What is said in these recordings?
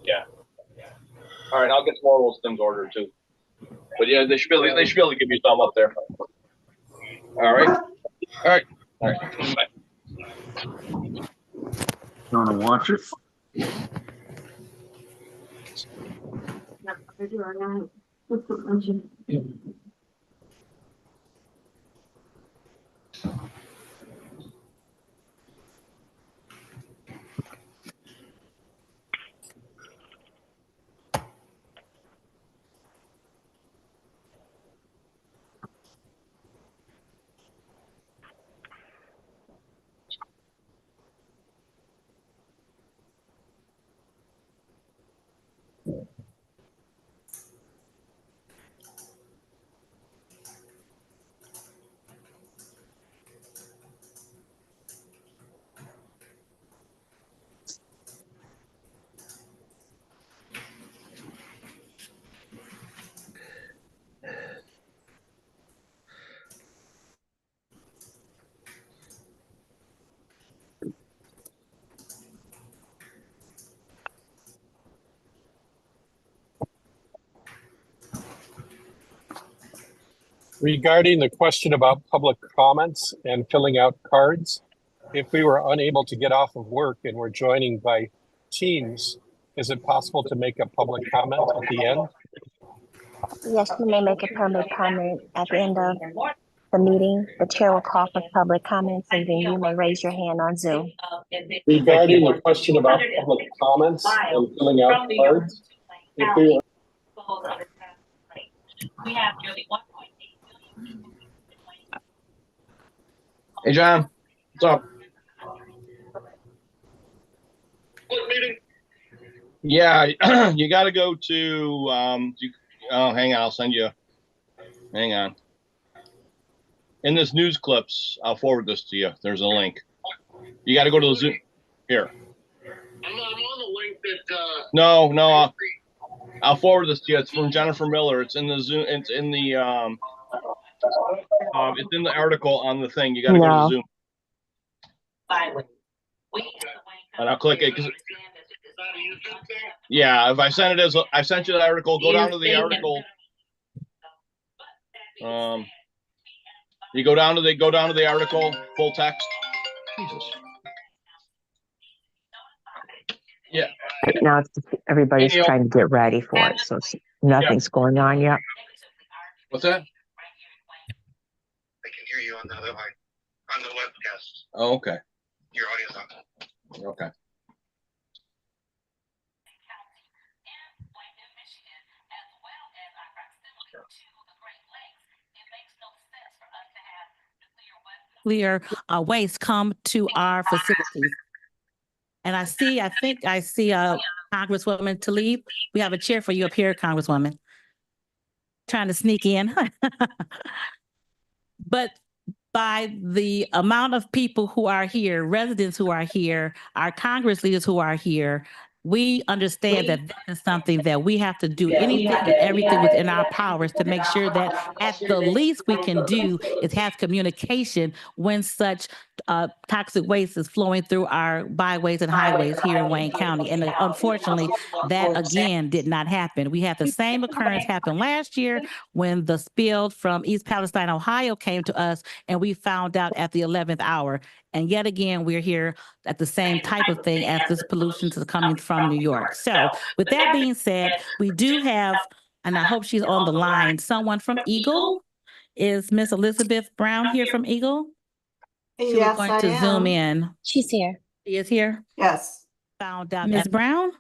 Yeah. All right, I'll get some more of those things ordered too. But yeah, they should be able to give you some up there. All right. All right. All right. Bye. You want to watch it? Regarding the question about public comments and filling out cards, if we were unable to get off of work and we're joining by Teams, is it possible to make a public comment at the end? Yes, you may make a public comment at the end of the meeting. The chair will call for public comments, and then you may raise your hand on Zoom. Regarding the question about public comments and filling out cards, if we were we have nearly 1.8 million. Hey, John. What's up? Meeting. Yeah, you got to go to. Oh, hang on. I'll send you. Hang on. In this news clips, I'll forward this to you. There's a link. You got to go to the Zoom. Here. I'm on the link that. No. I'll forward this to you. It's from Jennifer Miller. It's in the Zoom. It's in the it's in the article on the thing. You got to go to Zoom. And I'll click it. Yeah, if I sent it I sent you the article. Go down to the article. You go down to the article, full text. Jesus. Yeah. Right now, everybody's trying to get ready for it, so nothing's going on yet. What's that? I can hear you on the other line, on the webcast. Oh, okay. Your audio's on. Okay. Nuclear waste come to our facilities. And I think I see Congresswoman Tlaib. We have a chair for you up here, Congresswoman. Trying to sneak in. But by the amount of people who are here, residents who are here, our Congress leaders who are here, we understand that that is something that we have to do anything and everything within our powers to make sure that at the least we can do is have communication when such toxic waste is flowing through our byways and highways here in Wayne County. And unfortunately, that again did not happen. We had the same occurrence happen last year when the spill from East Palestine, Ohio came to us, and we found out at the 11th hour. And yet again, we're here at the same type of thing as this pollution is coming from New York. So with that being said, we do have, and I hope she's on the line, someone from EGLE. Is Miss Elizabeth Brown here from EGLE? She was going to zoom in. She's here. She is here? Yes. Found out Ms. Brown?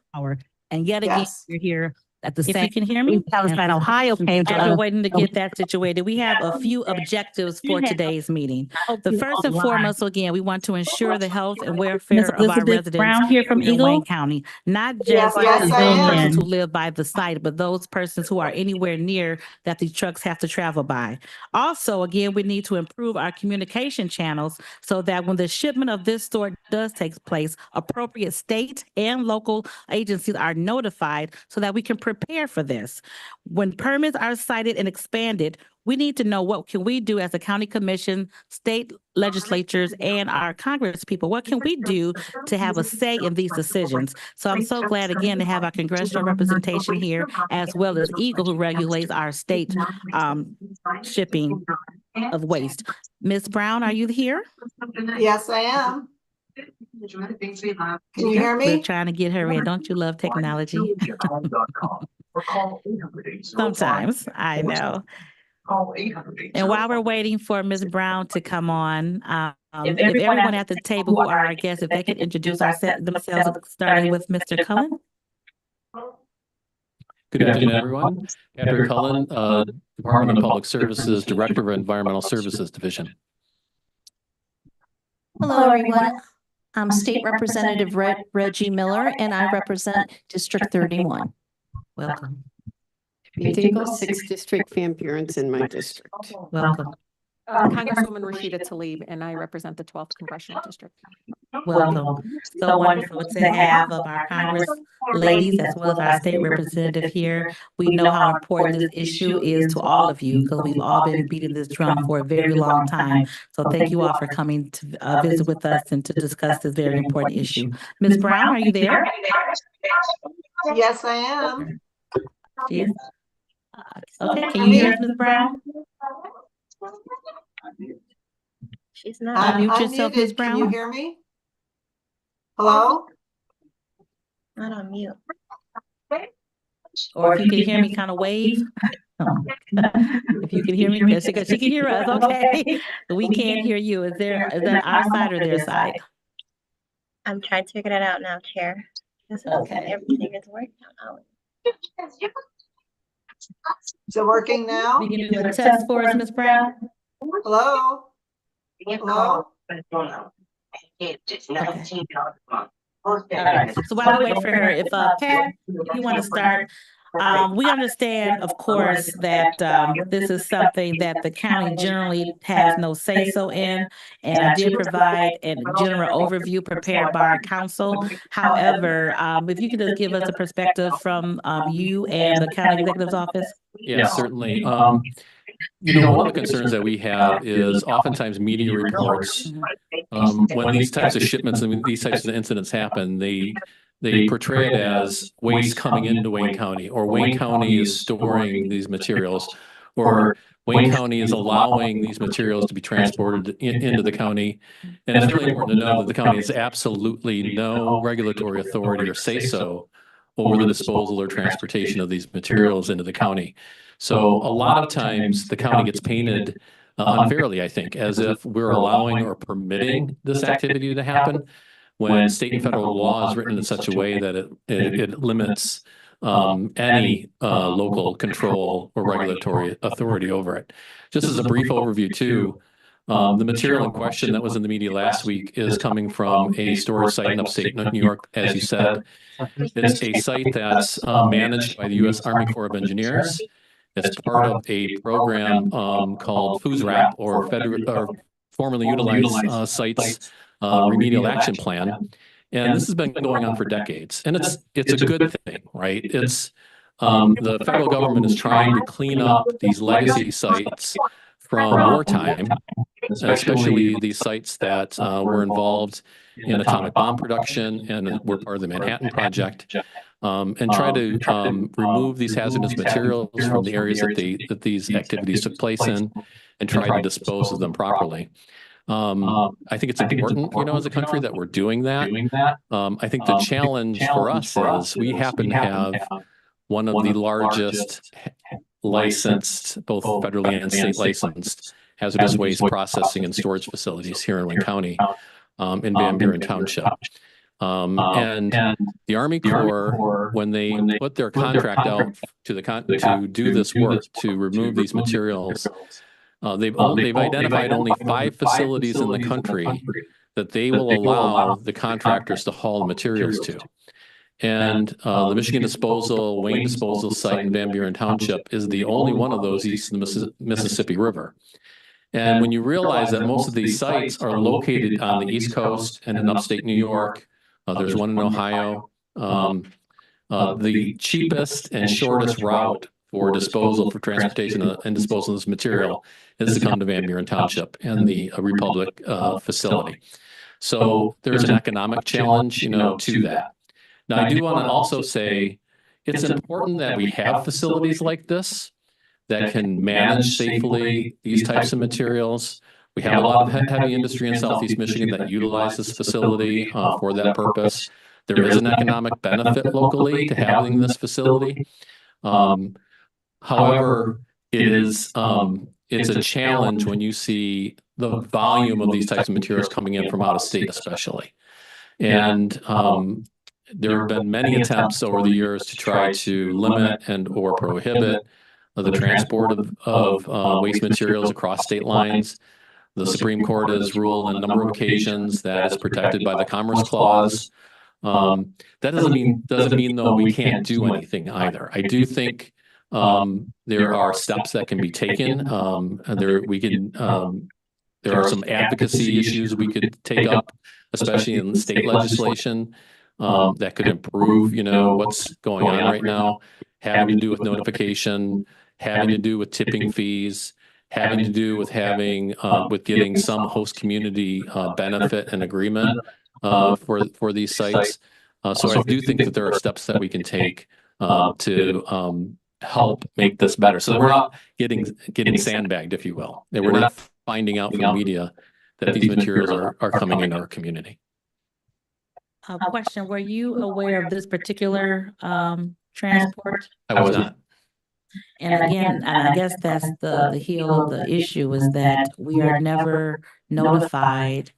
And yet again, we're here at the same. If you can hear me, Palestine, Ohio came to us. We're waiting to get that situated. We have a few objectives for today's meeting. The first and foremost, again, we want to ensure the health and welfare of our residents Brown here from in Wayne County, not just those persons who live by the site, but those persons who are anywhere near that these trucks have to travel by. Also, again, we need to improve our communication channels so that when the shipment of this sort does take place, appropriate state and local agencies are notified so that we can prepare for this. When permits are cited and expanded, we need to know what can we do as a county commission, state legislatures, and our Congress people. What can we do to have a say in these decisions? So I'm so glad again to have our congressional representation here, as well as EGLE, who regulates our state shipping of waste. Ms. Brown, are you here? Yes, I am. Can you hear We're me? trying to get her in. Don't you love technology? Sometimes, I know. And while we're waiting for Ms. Brown to come on, if everyone at the table who are our guests, if they could introduce themselves, starting with Mr. Cullen. Good afternoon, everyone. Patrick Cullen, Department of Public Services, Director of Environmental Services Division. Hello, everyone. I'm State Representative Reggie Miller, and I represent District 31. Welcome. Vehicle 6 District Van Buren's in my district. Welcome. Congresswoman Rashida Tlaib, and I represent the 12th Congressional District. Welcome. So wonderful to have of our Congress ladies as well as our state representative here. We know how important this issue is to all of you because we've all been beating this drum for a very long time. So thank you all for coming to visit with us and to discuss this very important issue. Ms. Brown, are you there? Yes, I am. Yes. Okay, can you hear us, Ms. Brown? She's not. Unmute yourself, Ms. Brown. Can you hear me? Hello? Not on mute. Or if you can hear me, kind of wave. If you can hear me, she can hear us. Okay, we can't hear you. Is that our side or their side? I'm trying to figure that out now, Chair. Okay. Everything is working out. Is it working now? We can do a test for us, Ms. Brown. Hello? Hello? Okay. All right. So while we wait for her, if Pat, if you want to start, we understand, of course, that this is something that the county generally has no say-so in, and I did provide a general overview prepared by our council. However, if you could just give us a perspective from you and the county executive's office. Yeah, certainly. You know, one of the concerns that we have is oftentimes media reports, when these types of shipments and these types of incidents happen, they portray it as waste coming into Wayne County, or Wayne County is storing these materials, or Wayne County is allowing these materials to be transported into the county. And it's really important to know that the county has absolutely no regulatory authority or say-so over the disposal or transportation of these materials into the county. So a lot of times the county gets painted unfairly, I think, as if we're allowing or permitting this activity to happen, when state and federal law is written in such a way that it limits any local control or regulatory authority over it. Just as a brief overview too, the material in question that was in the media last week is coming from a storage site in upstate New York, as you said. It's a site that's managed by the U.S. Army Corps of Engineers. It's part of a program called FUSRAP, or Formerly Utilized Sites Remedial Action Plan. And this has been going on for decades. And it's a good thing, right? It's the federal government is trying to clean up these legacy sites from wartime, especially these sites that were involved in atomic bomb production and were part of the Manhattan Project, and try to remove these hazardous materials from the areas that these activities took place in, and try to dispose of them properly. I think it's important, you know, as a country that we're doing that. I think the challenge for us is we happen to have one of the largest licensed, both federally and state licensed, hazardous waste processing and storage facilities here in Wayne County, in Van Buren Township. And the Army Corps, when they put their contract out to do this work, to remove these materials, they've identified only 5 facilities in the country that they will allow the contractors to haul the materials to. And the Michigan Disposal, Wayne Disposal site in Van Buren Township is the only one of those east of the Mississippi River. And when you realize that most of these sites are located on the East Coast and in upstate New York, there's one in Ohio, the cheapest and shortest route for disposal, for transportation and disposal of this material is to come to Van Buren Township and the Republic facility. So there's an economic challenge, you know, to that. Now, I do want to also say it's important that we have facilities like this that can manage safely these types of materials. We have a lot of heavy industry in Southeast Michigan that utilize this facility for that purpose. There is an economic benefit locally to having this facility. However, it's a challenge when you see the volume of these types of materials coming in from out of state, especially. And there have been many attempts over the years to try to limit and or prohibit the transport of waste materials across state lines. The Supreme Court has ruled on a number of occasions that is protected by the Commerce Clause. That doesn't mean though we can't do anything either. I do think there are steps that can be taken. There are some advocacy issues we could take up, especially in state legislation, that could improve, you know, what's going on right now, having to do with notification, having to do with tipping fees, having to do with getting some host community benefit and agreement for these sites. So I do think that there are steps that we can take to help make this better. So we're not getting sandbagged, if you will. That we're not finding out from the media that these materials are coming into our community. Question, were you aware of this particular transport? I was not. And again, and I guess that's the heel of the issue is that we are never notified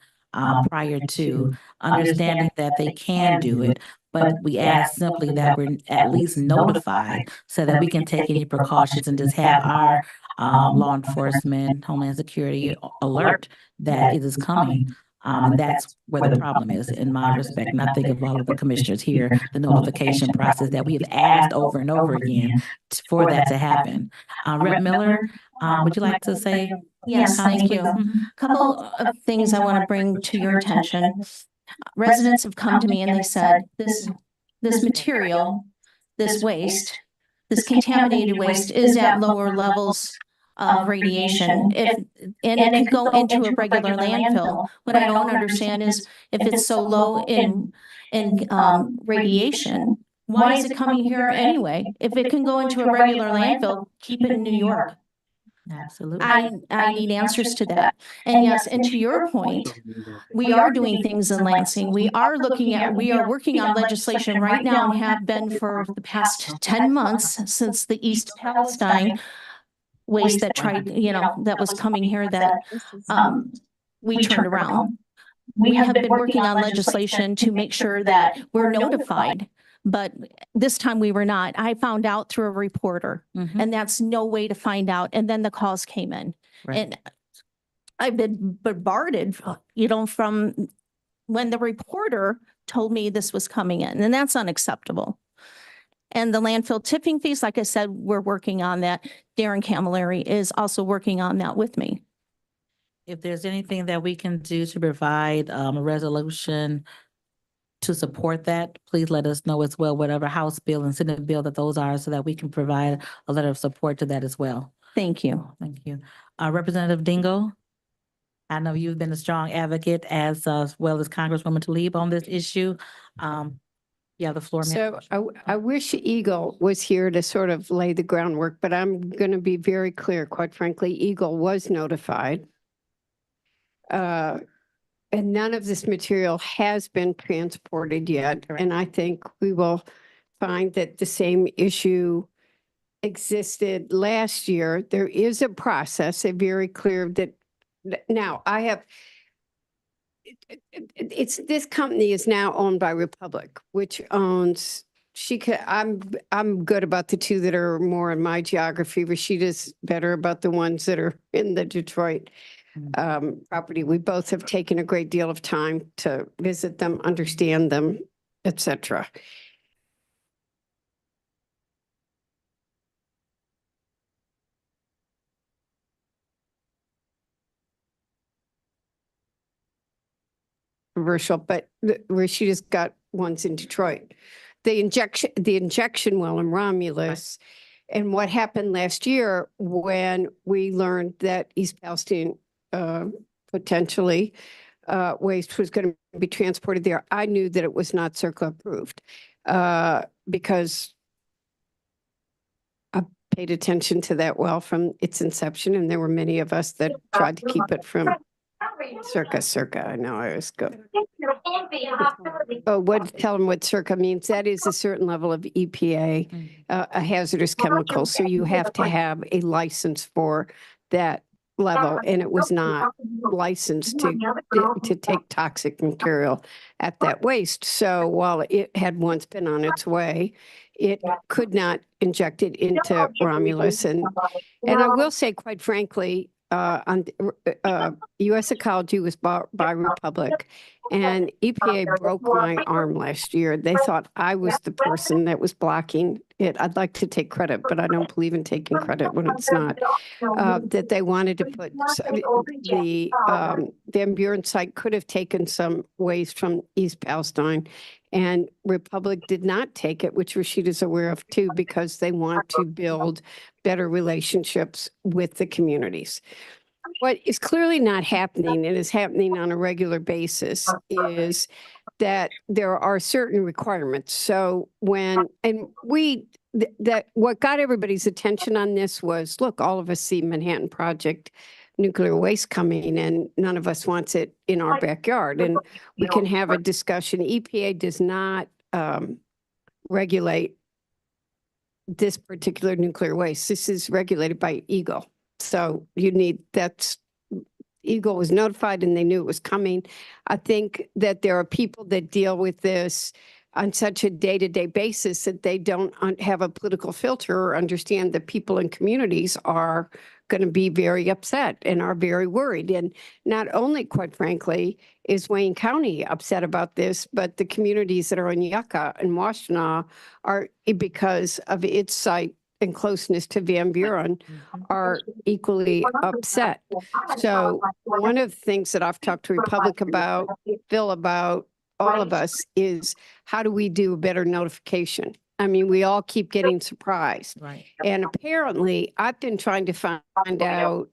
prior to understanding that they can do it. But we ask simply that we're at least notified so that we can take any precautions and just have our law enforcement, Homeland Security alert that it is coming. And that's where the problem is, in my respect. And I think of all of the commissioners here, the notification process that we have asked over and over again for that to happen. Rep. Miller, would you like to say? Yes, thank you. A couple of things I want to bring to your attention. Residents have come to me and they said, this material, this waste, this contaminated waste is at lower levels of radiation. And it can go into a regular landfill. What I don't understand is if it's so low in radiation, why is it coming here anyway? If it can go into a regular landfill, keep it in New York. Absolutely. I need answers to that. And yes, and to your point, we are doing things in Lansing. We are working on legislation right now and have been for the past 10 months since the East Palestine waste that was coming here that we turned around. We have been working on legislation to make sure that we're notified. But this time we were not. I found out through a reporter, and that's no way to find out. And then the calls came in. Right. And I've been bombarded, from when the reporter told me this was coming in, and that's unacceptable. And the landfill tipping fees, like I said, we're working on that. Darren Camilleri is also working on that with me. If there's anything that we can do to provide a resolution to support that, please let us know as well, whatever House bill and Senate bill that those are, so that we can provide a letter of support to that as well. Thank you. Thank you. Representative Dingle, I know you've been a strong advocate as well as Congresswoman Tlaib on this issue. You have the floor. So I wish EGLE was here to sort of lay the groundwork, but I'm going to be very clear. Quite frankly, EGLE was notified. And none of this material has been transported yet. And I think we will find that the same issue existed last year. There is a process, a very clear that now this company is now owned by Republic, which owns, I'm good about the two that are more in my geography. Rashida's better about the ones that are in the Detroit property. We both have taken a great deal of time to visit them, understand them, etc. Controversial, but Rashida's got ones in Detroit. The injection well in Romulus And what happened last year when we learned that East Palestine potentially waste was going to be transported there, I knew that it was not CERCLA approved because I paid attention to that well from its inception, and there were many of us that tried to keep it from circa. I know I was good. Oh, tell them what circa means. That is a certain level of EPA, a hazardous chemical. So you have to have a license for that level, and it was not licensed to take toxic material at that waste. So while it had once been on its way, it could not inject it into Romulus. And I will say, quite frankly, U.S. Ecology was bought by Republic, and EPA broke my arm last year. They thought I was the person that was blocking it. I'd like to take credit, but I don't believe in taking credit when it's not. That they wanted to put the Van Buren site could have taken some waste from East Palestine, and Republic did not take it, which Rashida's aware of too, because they want to build better relationships with the communities. What is clearly not happening, and is happening on a regular basis, is that there are certain requirements. So what got everybody's attention on this was, look, all of us see Manhattan Project nuclear waste coming, and none of us wants it in our backyard. And we can have a discussion. EPA does not regulate this particular nuclear waste. This is regulated by EGLE. So EGLE was notified and they knew it was coming. I think that there are people that deal with this on such a day-to-day basis that they don't have a political filter or understand that people in communities are going to be very upset and are very worried. And not only, quite frankly, is Wayne County upset about this, but the communities that are in Yucca and Washtenaw are, because of its site and closeness to Van Buren, are equally upset. So one of the things that I've talked to Republic about, Phil about, all of us, is how do we do a better notification? I mean, we all keep getting surprised. Right. And apparently I've been trying to find out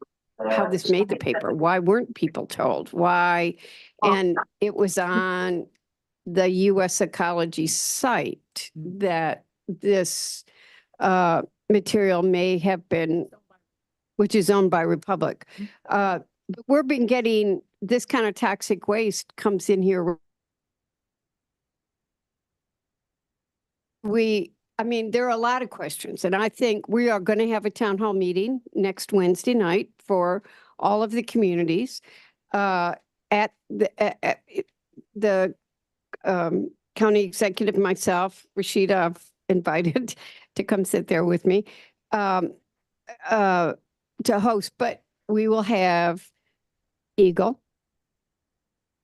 how this made the paper. Why weren't people told? Why? And it was on the U.S. Ecology site that this material may have been, which is owned by Republic. But we've been getting this kind of toxic waste comes in here. I mean, there are a lot of questions, and I think we are going to have a town hall meeting next Wednesday night for all of the communities. At the county executive, myself, Rashida, I've invited to come sit there with me to host, but we will have EGLE,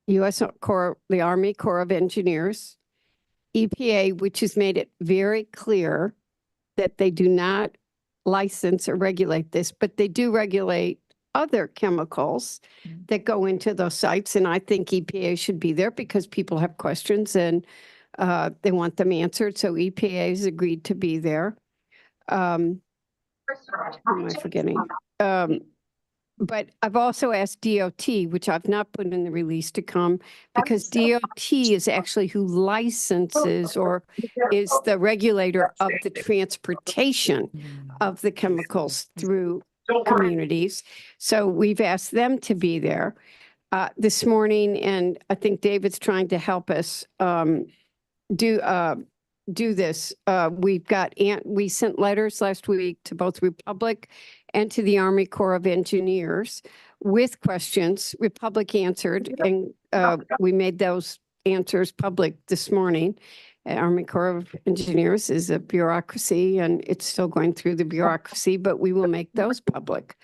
U.S. Corps, the Army Corps of Engineers, EPA, which has made it very clear that they do not license or regulate this, but they do regulate other chemicals that go into those sites. And I think EPA should be there because people have questions and they want them answered. So EPA has agreed to be there. Who am I forgetting? But I've also asked DOT, which I've not put in the release, to come, because DOT is actually who licenses or is the regulator of the transportation of the chemicals through communities. So we've asked them to be there this morning, and I think David's trying to help us do this. We sent letters last week to both Republic and to the Army Corps of Engineers with questions. Republic answered, and we made those answers public this morning. Army Corps of Engineers is a bureaucracy, and it's still going through the bureaucracy, but we will make those public.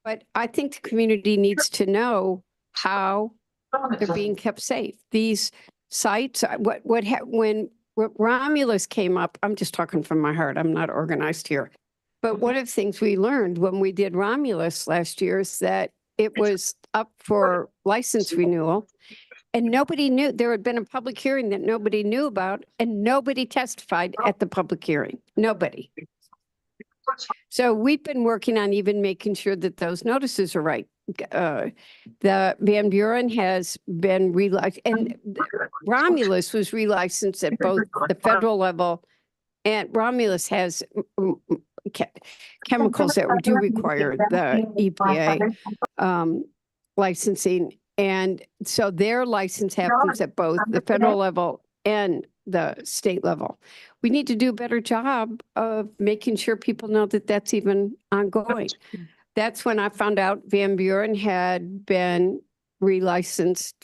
But I think the community needs to know how they're being kept safe. These sites, when Romulus came up, I'm just talking from my heart, I'm not organized here. But one of the things we learned when we did Romulus last year is that it was up for license renewal, and nobody knew. There had been a public hearing that nobody knew about, and nobody testified at the public hearing. Nobody. So we've been working on even making sure that those notices are right. The Van Buren has been relicensed, and Romulus was relicensed at both the federal level, and Romulus has chemicals that do require the EPA licensing. And so their license happens at both the federal level and the state level. We need to do a better job of making sure people know that that's even ongoing. That's when I found out Van Buren had been relicensed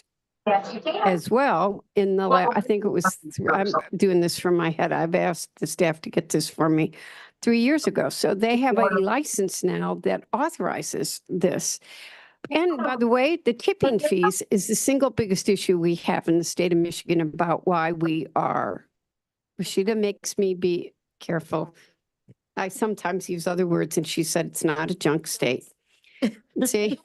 as well in the I think it was, I'm doing this from my head. I've asked the staff to get this for me 3 years ago. So they have a license now that authorizes this. And by the way, the tipping fees is the single biggest issue we have in the state of Michigan about why we are. Rashida makes me be careful. I sometimes use other words and she said it's not a junk state. See?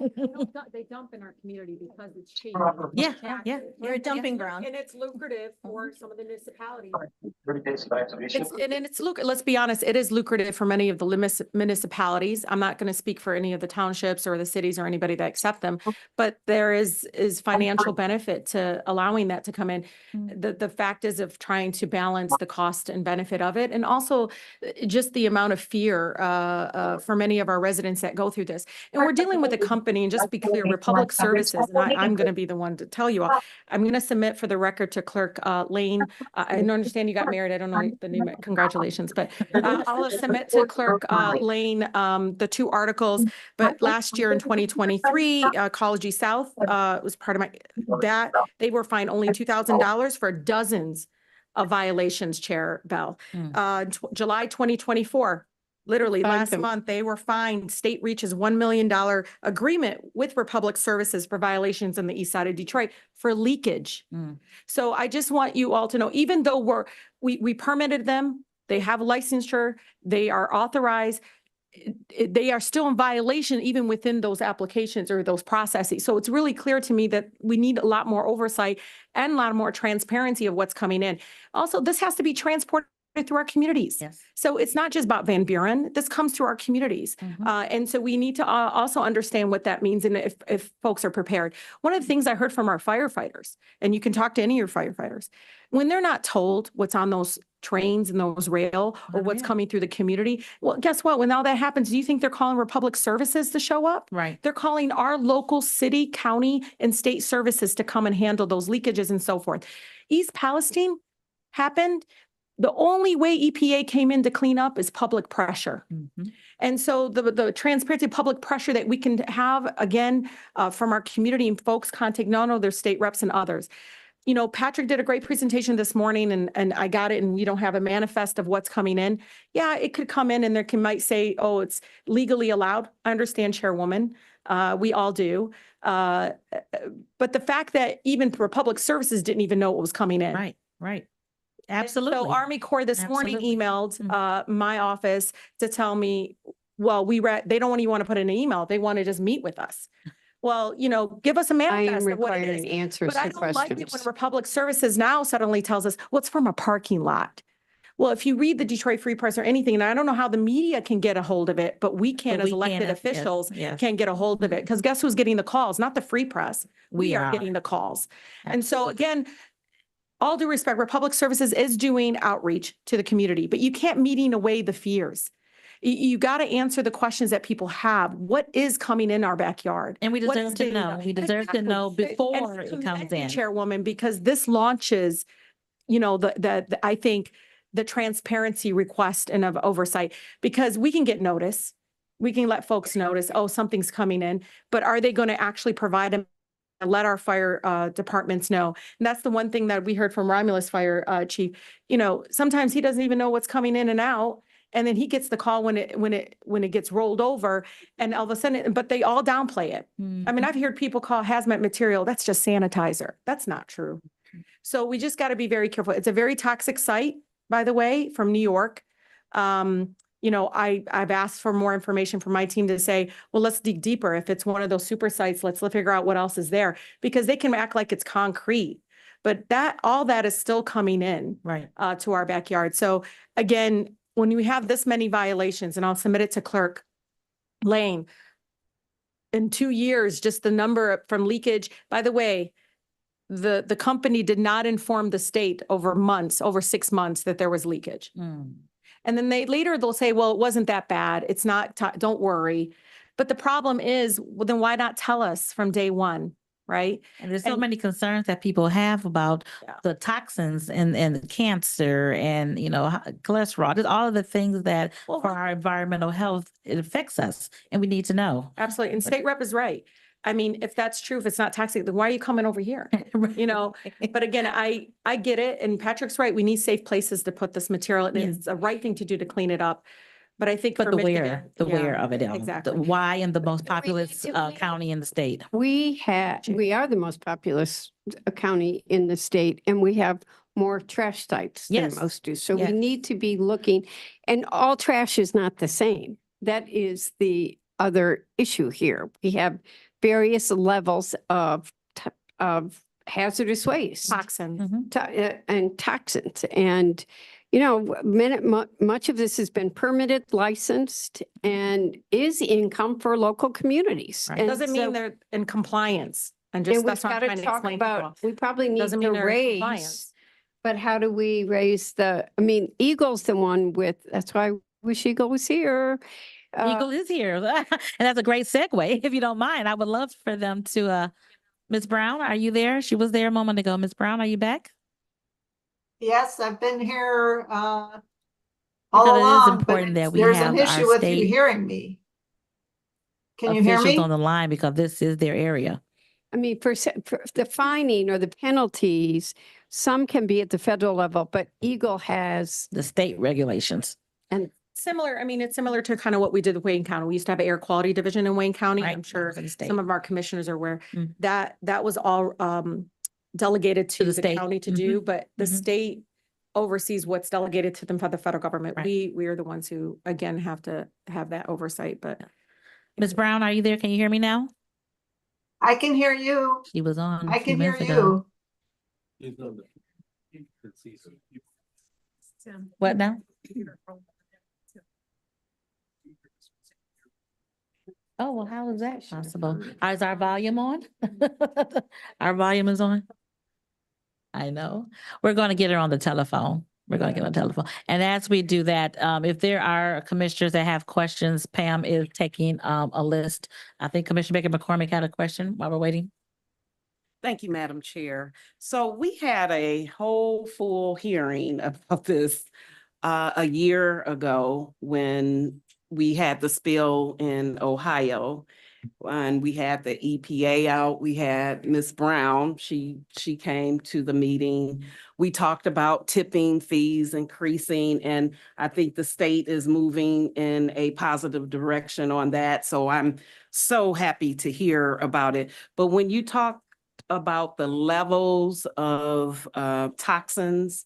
They dump in our community because it's cheap. Yeah, yeah. You're a dumping ground. And it's lucrative for some of the municipalities. It's let's be honest, it is lucrative for many of the municipalities. I'm not going to speak for any of the townships or the cities or anybody that accept them, but there is financial benefit to allowing that to come in. The fact is of trying to balance the cost and benefit of it, and also just the amount of fear for many of our residents that go through this. And we're dealing with a company, and just be clear, Republic Services, and I'm going to be the one to tell you all. I'm going to submit for the record to Clerk Lane. I understand you got married. I don't know the name. Congratulations, but I'll submit to Clerk Lane the 2 articles. But last year in 2023, Ecology South was part of that. They were fined only $2,000 for dozens of violations, Chair Bell. July 2024. Literally last month, they were fined. State reaches $1 million agreement with Republic Services for violations on the east side of Detroit for leakage. So I just want you all to know, even though we permitted them, they have licensure, they are authorized, they are still in violation even within those applications or those processes. So it's really clear to me that we need a lot more oversight and a lot more transparency of what's coming in. Also, this has to be transported through our communities. Yes. So it's not just about Van Buren. This comes through our communities. And so we need to also understand what that means and if folks are prepared. One of the things I heard from our firefighters, and you can talk to any of your firefighters, when they're not told what's on those trains and those rail or what's coming through the community, well, guess what? When all that happens, do you think they're calling Republic Services to show up? Right. They're calling our local city, county, and state services to come and handle those leakages and so forth. East Palestine happened. The only way EPA came in to clean up is public pressure. And so the transparency, public pressure that we can have, again, from our community and folks contact not only their state reps and others. You know, Patrick did a great presentation this morning and I got it, and we don't have a manifest of what's coming in. Yeah, it could come in and there might say, oh, it's legally allowed. I understand, Chairwoman. We all do. But the fact that even Republic Services didn't even know what was coming in. Right. Absolutely. So Army Corps this morning emailed my office to tell me, well, they don't even want to put in an email. They want to just meet with us. Well, you know, give us a manifest of what it is. Answers But I to don't like it when questions. Republic Services now suddenly tells us, well, it's from a parking lot. Well, if you read the Detroit Free Press or anything, and I don't know how the media can get a hold of it, but we can, as elected officials, can get a hold of it. Because guess who's getting the calls? Not the Free Press. We are getting the calls. And so again, all due respect, Republic Services is doing outreach to the community, but you can't meeting away the fears. You got to answer the questions that people have. What is coming in our backyard? And we deserve to know. We deserve to know before it comes in. Chairwoman, because this launches, you know, I think the transparency request and of oversight, because we can get notice. We can let folks notice, oh, something's coming in, but are they going to actually provide them? Let our fire departments know. And that's the one thing that we heard from Romulus Fire Chief. You know, sometimes he doesn't even know what's coming in and out. And then he gets the call when it gets rolled over, and all of a sudden, but they all downplay it. I mean, I've heard people call hazmat material, that's just sanitizer. That's not true. So we just got to be very careful. It's a very toxic site, by the way, from New York. You know, I've asked for more information from my team to say, well, let's dig deeper. If it's one of those super sites, let's figure out what else is there, because they can act like it's concrete, but all that is still coming in to our backyard. So again, when we have this many violations, and I'll submit it to Clerk Lane, in 2 years, just the number from leakage, by the way, the company did not inform the state over 6 months that there was leakage. And then they'll say, well, it wasn't that bad. It's not, don't worry. But the problem is, well, then why not tell us from day one, right? And there's so many concerns that people have about the toxins and the cancer and, cholesterol, just all of the things that for our environmental health, it affects us and we need to know. Absolutely. And State Rep is right. I mean, if that's true, if it's not toxic, then why are you coming over here? But again, I get it. And Patrick's right. We need safe places to put this material. And it's the right thing to do to clean it up. But I think But the where of it, exactly. the why in the most populous county in the state. We are the most populous county in the state, and we have more trash sites than most do. So we need to be looking, and all trash is not the same. That is the other issue here. We have various levels of hazardous waste, toxins, and toxins, and much of this has been permitted, licensed, and is income for local communities. Right. Doesn't mean they're in compliance. And we've that's what got I'm trying to explain about. We probably need Doesn't to mean they're in raise. compliance. But how do we raise EGLE's the one with, that's why I wish EGLE was here. EGLE is here. And that's a great segue. If you don't mind, I would love for them to, Ms. Brown, are you there? She was there a moment ago. Ms. Brown, are you back? Yes, I've been here all Because along, it is important that we there's have an issue our with state you hearing me. Can you hear officials me? on the line because this is their area. I mean, for the fining or the penalties, some can be at the federal level, but EGLE has the state regulations. And similar, I mean, it's similar to kind of what we did with Wayne County. We used to have an air quality division in Wayne County. Right. I'm sure For the state. some of our commissioners are aware that was all delegated to the state. county to do, but the state oversees what's delegated to them by the federal government. Right. We are the ones who, again, have to have that oversight. But Ms. Brown, are you there? Can you hear me now? I can hear you. She was on a I few can hear minutes ago. you. What now? Oh, well, how is that possible? Is our volume on? Our volume is on? I know. We're going to get her on the telephone. We're going to get on the telephone. And as we do that, if there are commissioners that have questions, Pam is taking a list. I think Commissioner Baker McCormick had a question while we're waiting. Thank you, Madam Chair. So we had a whole full hearing about this a year ago when we had the spill in Ohio, and we had the EPA out. We had Ms. Brown. She came to the meeting. We talked about tipping fees increasing, and I think the state is moving in a positive direction on that. So I'm so happy to hear about it. But when you talk about the levels of toxins,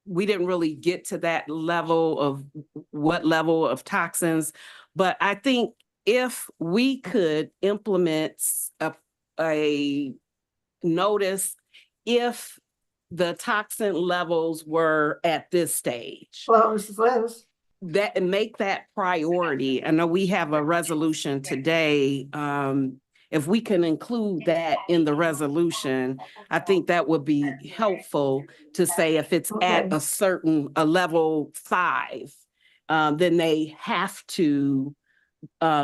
we didn't really get to that level of what level of toxins, but I think if we could implement a notice if the toxin levels were at this stage, that and make that priority. I know we have a resolution today. If we can include that in the resolution, I think that would be helpful to say if it's at a level 5, then they have to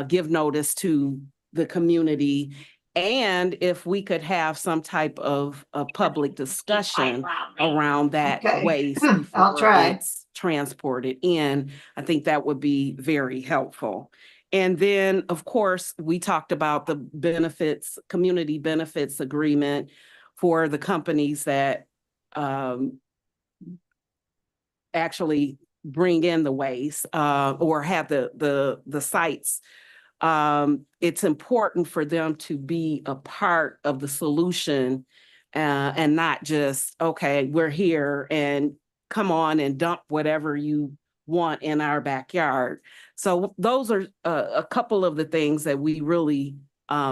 give notice to the community. And if we could have some type of a public discussion around that waste I'll try. it's transported in, I think that would be very helpful. And then, of course, we talked about the benefits, community benefits agreement for the companies that actually bring in the waste or have the sites. It's important for them to be a part of the solution and not just, okay, we're here and come on and dump whatever you want in our backyard. So those are a couple of the things that we really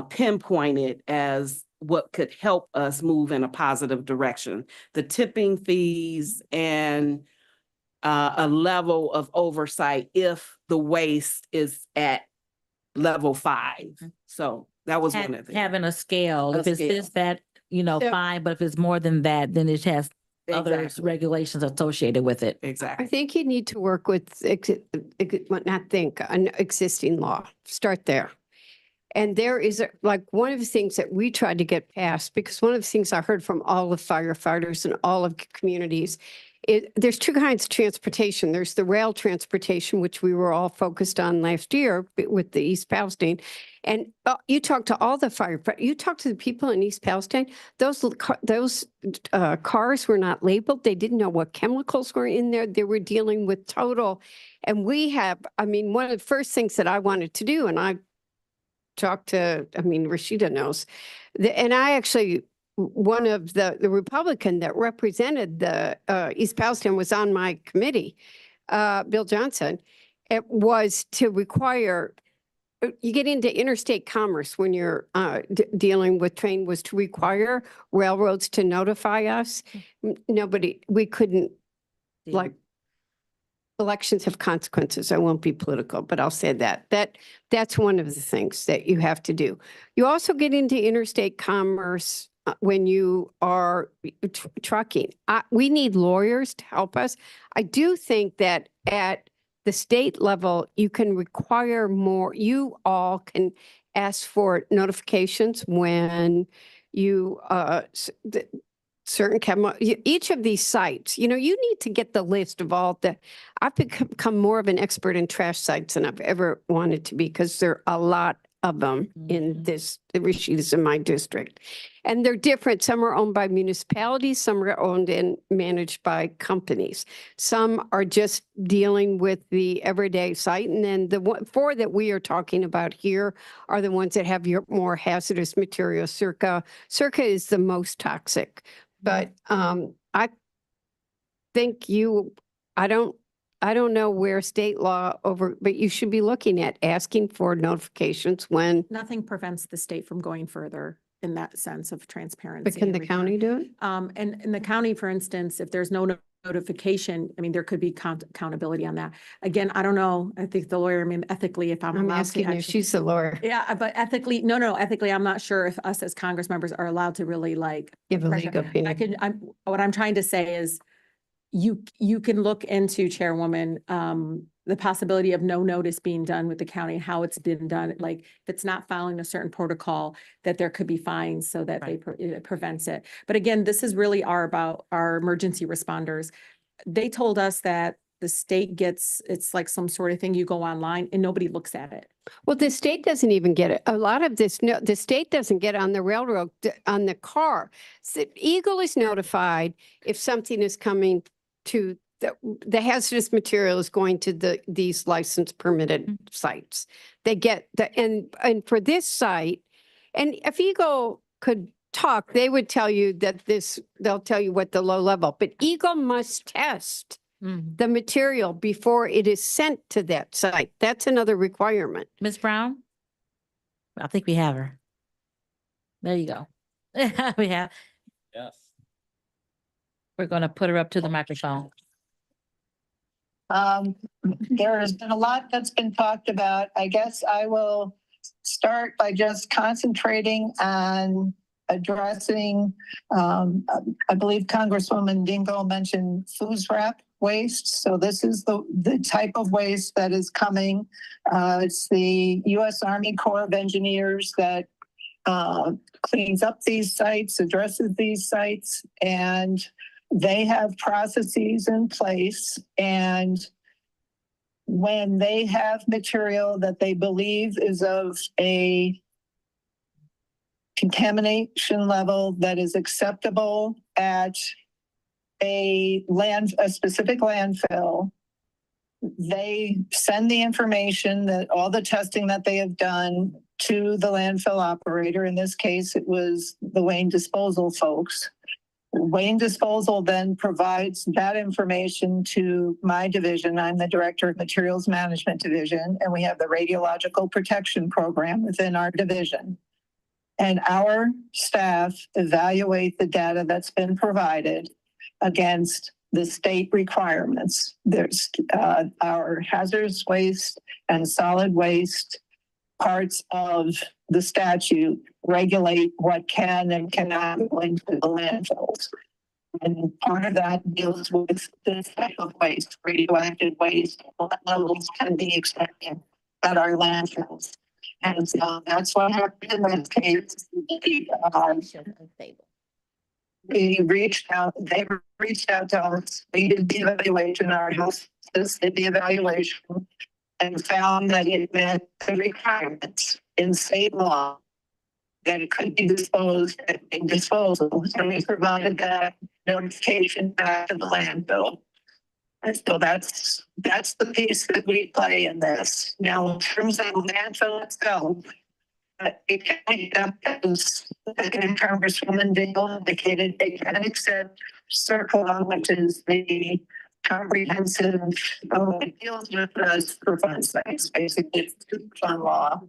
pinpointed as what could help us move in a positive direction. The tipping fees and a level of oversight if the waste is at level 5. So that was one of the Having a scale. If it's scale. this, that, fine, but if it's more than that, then it has other regulations associated with it. Exactly. I think you need to work with, an existing law. Start there. And there is like one of the things that we tried to get passed, because one of the things I heard from all the firefighters and all of communities, there's two kinds of transportation. There's the rail transportation, which we were all focused on last year with the East Palestine. And you talk to all the firefighters, you talk to the people in East Palestine, those cars were not labeled. They didn't know what chemicals were in there. They were dealing with total. And one of the first things that I wanted to do, and I talked to, Rashida knows, and I actually, one of the Republican that represented the East Palestine was on my committee, Bill Johnson. It was to require, you get into interstate commerce when you're dealing with train, was to require railroads to notify us. We couldn't, elections have consequences. I won't be political, but I'll say that's one of the things that you have to do. You also get into interstate commerce when you are trucking. We need lawyers to help us. I do think that at the state level, you can require more. You all can ask for notifications when you certain each of these sites, you need to get the list of all the, I've become more of an expert in trash sites than I've ever wanted to be, because there are a lot of them in this, Rashida's in my district. And they're different. Some are owned by municipalities, some are owned and managed by companies. Some are just dealing with the everyday site. And then the 4 that we are talking about here are the ones that have your more hazardous materials. Circa is the most toxic. But I think I don't know where state law but you should be looking at asking for notifications when. Nothing prevents the state from going further in that sense of transparency. But can the county do it? And in the county, for instance, if there's no notification, there could be accountability on that. Again, I don't know. I think the lawyer, ethically, if I'm asking you, she's the lawyer. Yeah, but ethically, no, ethically, I'm not sure if us as Congress members are allowed to really give a legal opinion. What I'm trying to say is you can look into, Chairwoman, the possibility of no notice being done with the county, how it's been done. Like if it's not following a certain protocol, that there could be fines so that it prevents it. But again, this is really about our emergency responders. They told us that the state it's like some sort of thing, you go online and nobody looks at it. Well, the state doesn't even get it. A lot of this, the state doesn't get on the railroad, on the car. So EGLE is notified if something is coming to the hazardous material is going to these licensed permitted sites. They get and for this site, and if EGLE could talk, they would tell you that they'll tell you what the low level, but EGLE must test the material before it is sent to that site. That's another requirement. Ms. Brown? I think we have her. There you go. We have. Yes. We're going to put her up to the microphone. There has been a lot that's been talked about. I guess I will start by just concentrating on addressing, I believe Congresswoman Dingell mentioned food scrap waste. So this is the type of waste that is coming. It's the U.S. Army Corps of Engineers that cleans up these sites, addresses these sites, and they have processes in place. And when they have material that they believe is of a contamination level that is acceptable at a specific landfill, they send the information, that all the testing that they have done, to the landfill operator. In this case, it was the Wayne Disposal folks. Wayne Disposal then provides that information to my division. I'm the Director of Materials Management Division, and we have the Radiological Protection Program within our division. And our staff evaluate the data that's been provided against the state requirements. There's our hazardous waste and solid waste parts of the statute regulate what can and cannot go into the landfills. And part of that deals with this type of waste, radioactive waste, what levels can be expected at our landfills. And so that's what happened in this case. We reached out, they reached out to us, we did the evaluation, our house did the evaluation and found that it met the requirements in state law that it could be disposed at a disposal. And we provided that notification back to the landfill. And so that's the piece that we play in this. Now, in terms of the landfill itself, it can, as Congresswoman Dale indicated, they can accept CERCLA, which is the comprehensive, it deals with Superfund sites, basically it's Superfund law,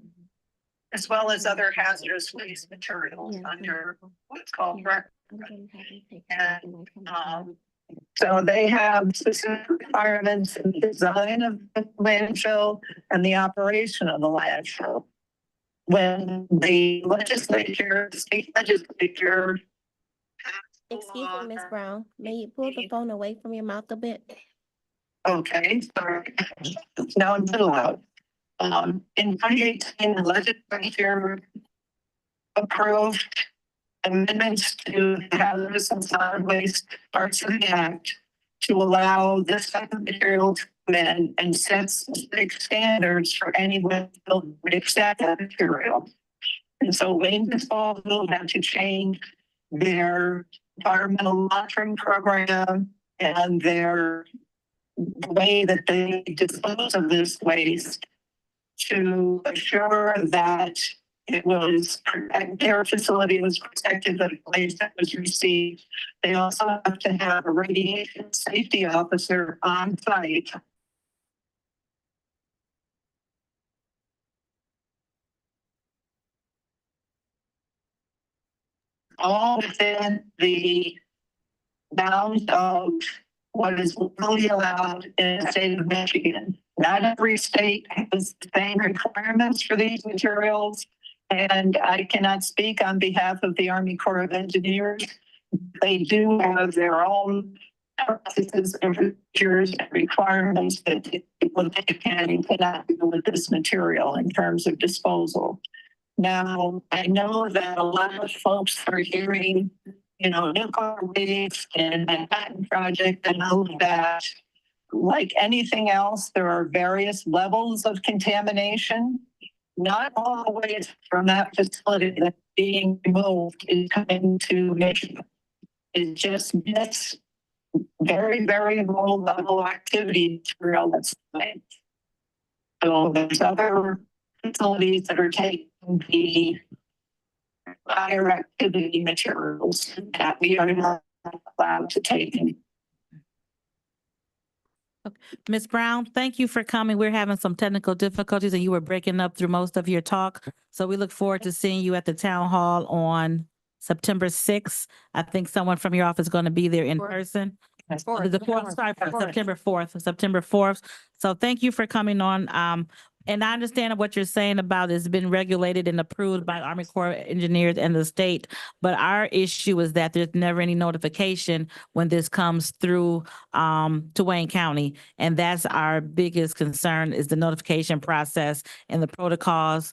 as well as other hazardous waste materials under what's called REC. And so they have specific requirements in the design of the landfill and the operation of the landfill. When the legislature, the state legislature. Excuse me, Ms. Brown, may you pull the phone away from your mouth a bit? Okay, sorry. Now I'm too loud. In 2018, the legislature approved amendments to the hazardous and solid waste parts of the act to allow this type of material to come in and set specific standards for any landfill that would accept that material. And so Wayne Disposal had to change their environmental monitoring program and their way that they dispose of this waste to assure that it was, their facility was protected, the waste that was received. They also have to have a radiation safety officer on site. All within the bounds of what is legally allowed in the state of Michigan. Not every state has the same requirements for these materials. And I cannot speak on behalf of the Army Corps of Engineers. They do have their own processes and procedures and requirements that what they can and cannot do with this material in terms of disposal. Now, I know that a lot of folks are hearing, you know, nuclear waste and Manhattan Project and all of that. Like anything else, there are various levels of contamination. Not all the waste from that facility that's being removed is coming to Michigan. It's just this very, very low level activity material that's made. So there's other facilities that are taking the higher activity materials that we are not allowed to take in. Ms. Brown, thank you for coming. We're having some technical difficulties and you were breaking up through most of your talk. So we look forward to seeing you at the town hall on September 6th. I think someone from your office is going to be there in person. The 4th, sorry, September 4th, September 4th. So thank you for coming on. And I understand what you're saying about it's been regulated and approved by Army Corps of Engineers and the state. But our issue is that there's never any notification when this comes through to Wayne County. And that's our biggest concern is the notification process and the protocols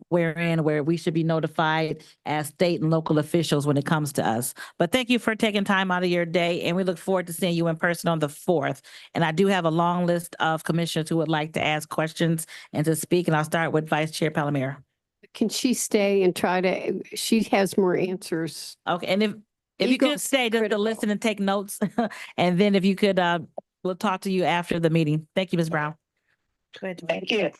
where we should be notified as state and local officials when it comes to us. But thank you for taking time out of your day, and we look forward to seeing you in person on the 4th. And I do have a long list of commissioners who would like to ask questions and to speak, and I'll start with Vice Chair Palomero. Can she stay and try to, she has more answers. Okay, and if you could stay just to listen and take notes, and then if you could, we'll talk to you after the meeting. Thank you, Ms. Brown. Go ahead. Thank you.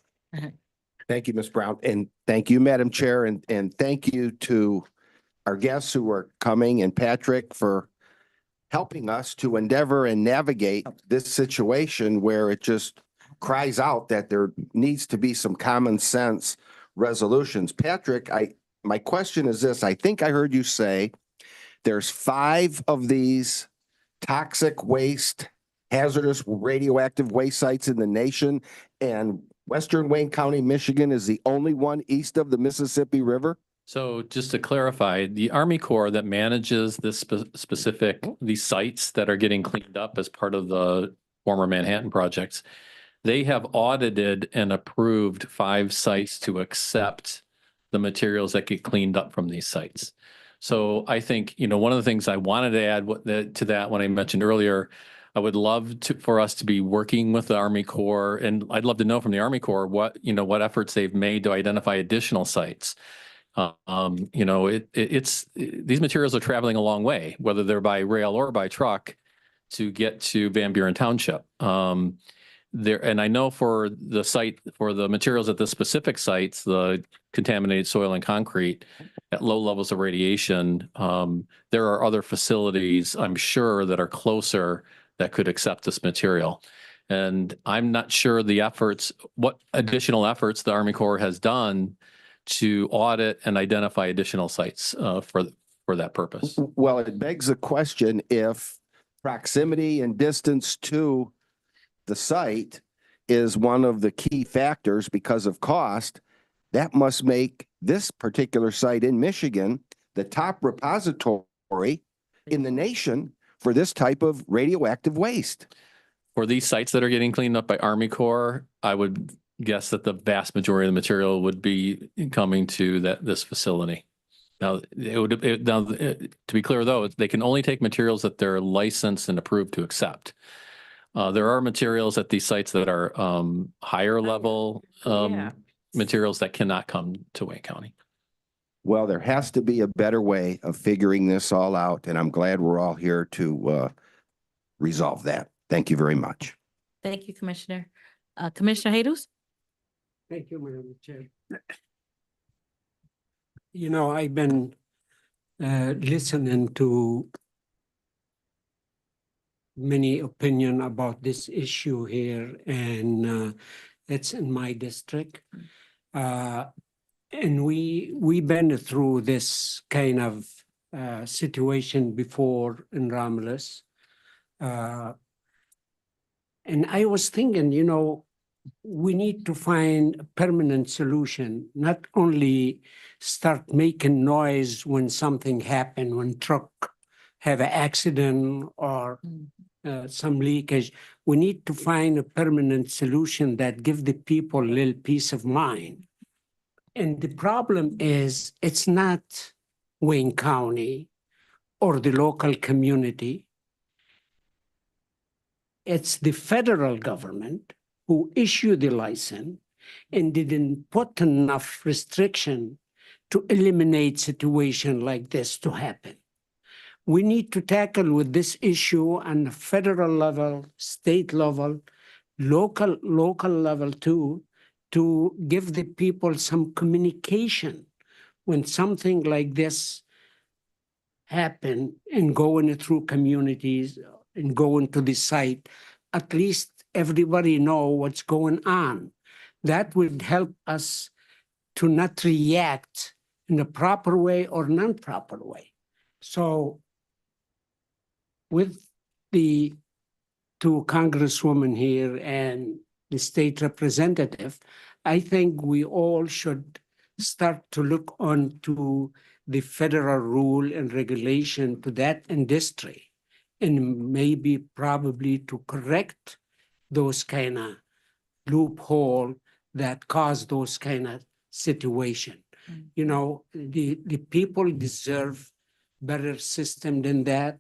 Thank you, Ms. Brown. And thank you, Madam Chair. And thank you to our guests who are coming and Patrick for helping us to endeavor and navigate this situation where it just cries out that there needs to be some common sense resolutions. Patrick, my question is this. I think I heard you say there's 5 of these toxic waste, hazardous radioactive waste sites in the nation. And Western Wayne County, Michigan is the only one east of the Mississippi River. So just to clarify, the Army Corps that manages this these sites that are getting cleaned up as part of the former Manhattan projects, they have audited and approved 5 sites to accept the materials that get cleaned up from these sites. So I think, one of the things I wanted to add to that when I mentioned earlier, I would love for us to be working with the Army Corps, and I'd love to know from the Army Corps what efforts they've made to identify additional sites. These materials are traveling a long way, whether they're by rail or by truck, to get to Van Buren Township. And I know for the materials at the specific sites, the contaminated soil and concrete at low levels of radiation, there are other facilities, I'm sure, that are closer that could accept this material. And I'm not sure what additional efforts the Army Corps has done to audit and identify additional sites for that purpose. Well, it begs the question, if proximity and distance to the site is one of the key factors because of cost, that must make this particular site in Michigan the top repository in the nation for this type of radioactive waste. For these sites that are getting cleaned up by Army Corps, I would guess that the vast majority of the material would be coming to this facility. Now, to be clear though, they can only take materials that they're licensed and approved to accept. There are materials at these sites that are higher level materials that cannot come to Wayne County. Well, there has to be a better way of figuring this all out, and I'm glad we're all here to resolve that. Thank you very much. Thank you, Commissioner. Commissioner Hazardous? Thank you, Madam Chair. I've been listening to many opinion about this issue here, and it's in my district. And we've been through this kind of situation before in Romulus. And I was thinking, we need to find a permanent solution, not only start making noise when something happened, when truck have an accident or some leakage. We need to find a permanent solution that give the people a little peace of mind. And the problem is, it's not Wayne County or the local community. It's the federal government who issued the license and didn't put enough restriction to eliminate situation like this to happen. We need to tackle with this issue on the federal level, state level, local level too, to give the people some communication when something like this happen and going through communities and going to the site. At least everybody know what's going on. That would help us to not react in a proper way or non-proper way. So with the 2 congresswomen here and the state representative, I think we all should start to look onto the federal rule and regulation to that industry, and maybe probably to correct those kind of loophole that cause those kind of situation. The people deserve better system than that,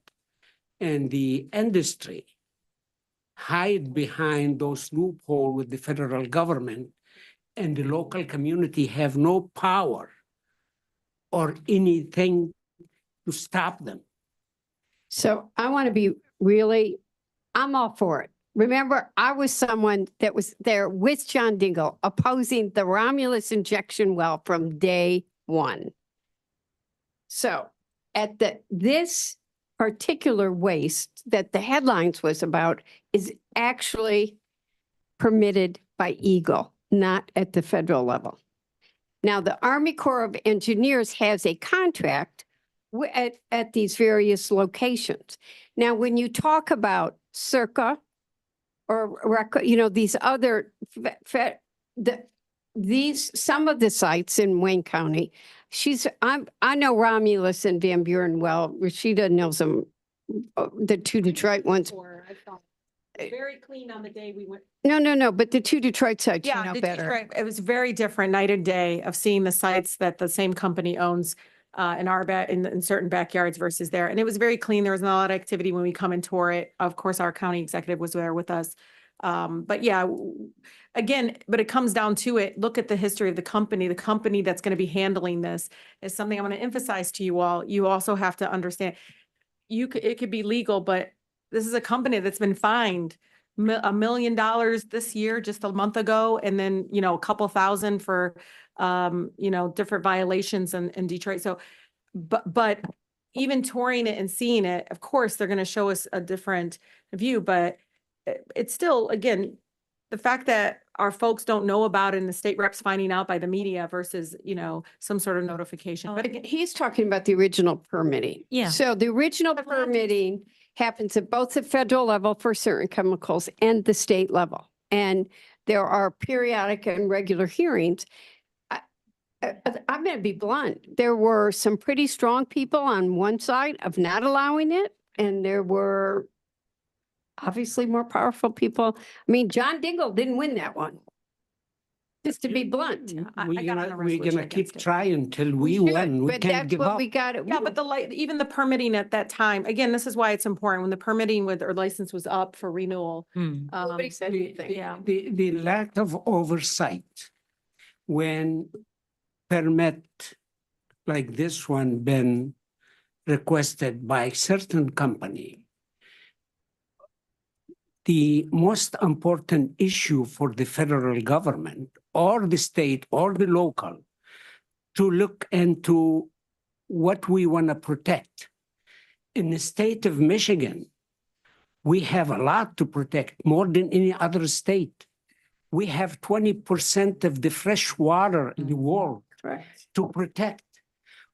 and the industry hide behind those loophole with the federal government, and the local community have no power or anything to stop them. So I want to be I'm all for it. Remember, I was someone that was there with John Dingell opposing the Romulus injection well from day one. So at this particular waste that the headlines was about is actually permitted by EGLE, not at the federal level. Now, the Army Corps of Engineers has a contract at these various locations. Now, when you talk about Circa or, you know, these other, some of the sites in Wayne County, I know Romulus and Van Buren well. Rashida knows them, the two Detroit ones. Very clean on the day we went. No, but the two Detroit sites, you know the better. Detroit, it was very different night and day of seeing the sites that the same company owns in our in certain backyards versus there. And it was very clean. There was not a lot of activity when we come and tour it. Of course, our county executive was there with us. But yeah, again, but it comes down to it. Look at the history of the company. The company that's going to be handling this is something I'm going to emphasize to you all. You also have to understand it could be legal, but this is a company that's been fined $1 million this year, just a month ago. And then, you know, a couple thousand for, you know, different violations in Detroit. So, but even touring it and seeing it, of course, they're going to show us a different view, but it's still, again, the fact that our folks don't know about it and the state reps finding out by the media versus, you know, some sort of notification. But again, He's talking about the original permitting. Yeah. So the original permitting happens at both the federal level for certain chemicals and the state level. And there are periodic and regular hearings. I'm going to be blunt. There were some pretty strong people on one side of not allowing it. And there were obviously more powerful people. I mean, John Dingell didn't win that one. Just to be blunt. We're gonna keep trying till we should, win. We but can't that's give what up. we got. yeah, but even the permitting at that time, again, this is why it's important when the permitting with or license was up for renewal. Nobody said anything. Yeah. The lack of oversight when permit like this one been requested by certain company. The most important issue for the federal government or the state or the local to look into what we want to protect. In the state of Michigan, we have a lot to protect, more than any other state. We have 20% of the fresh water in the world to protect.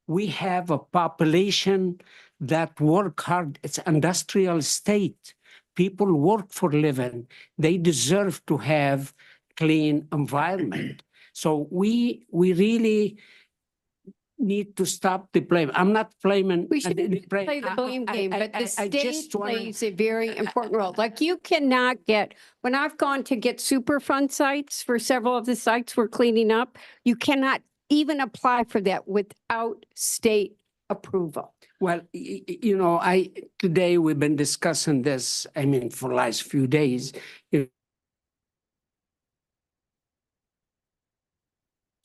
We have a population that work hard. It's an industrial state. People work for a living. They deserve to have clean environment. So we really need to stop the blame. I'm not blaming. We should play the blame game, but the state plays a very important role. Like you cannot get, when I've gone to get Superfund sites for several of the sites we're cleaning up, you cannot even apply for that without state approval. Well, you know, today we've been discussing this, I mean, for the last few days.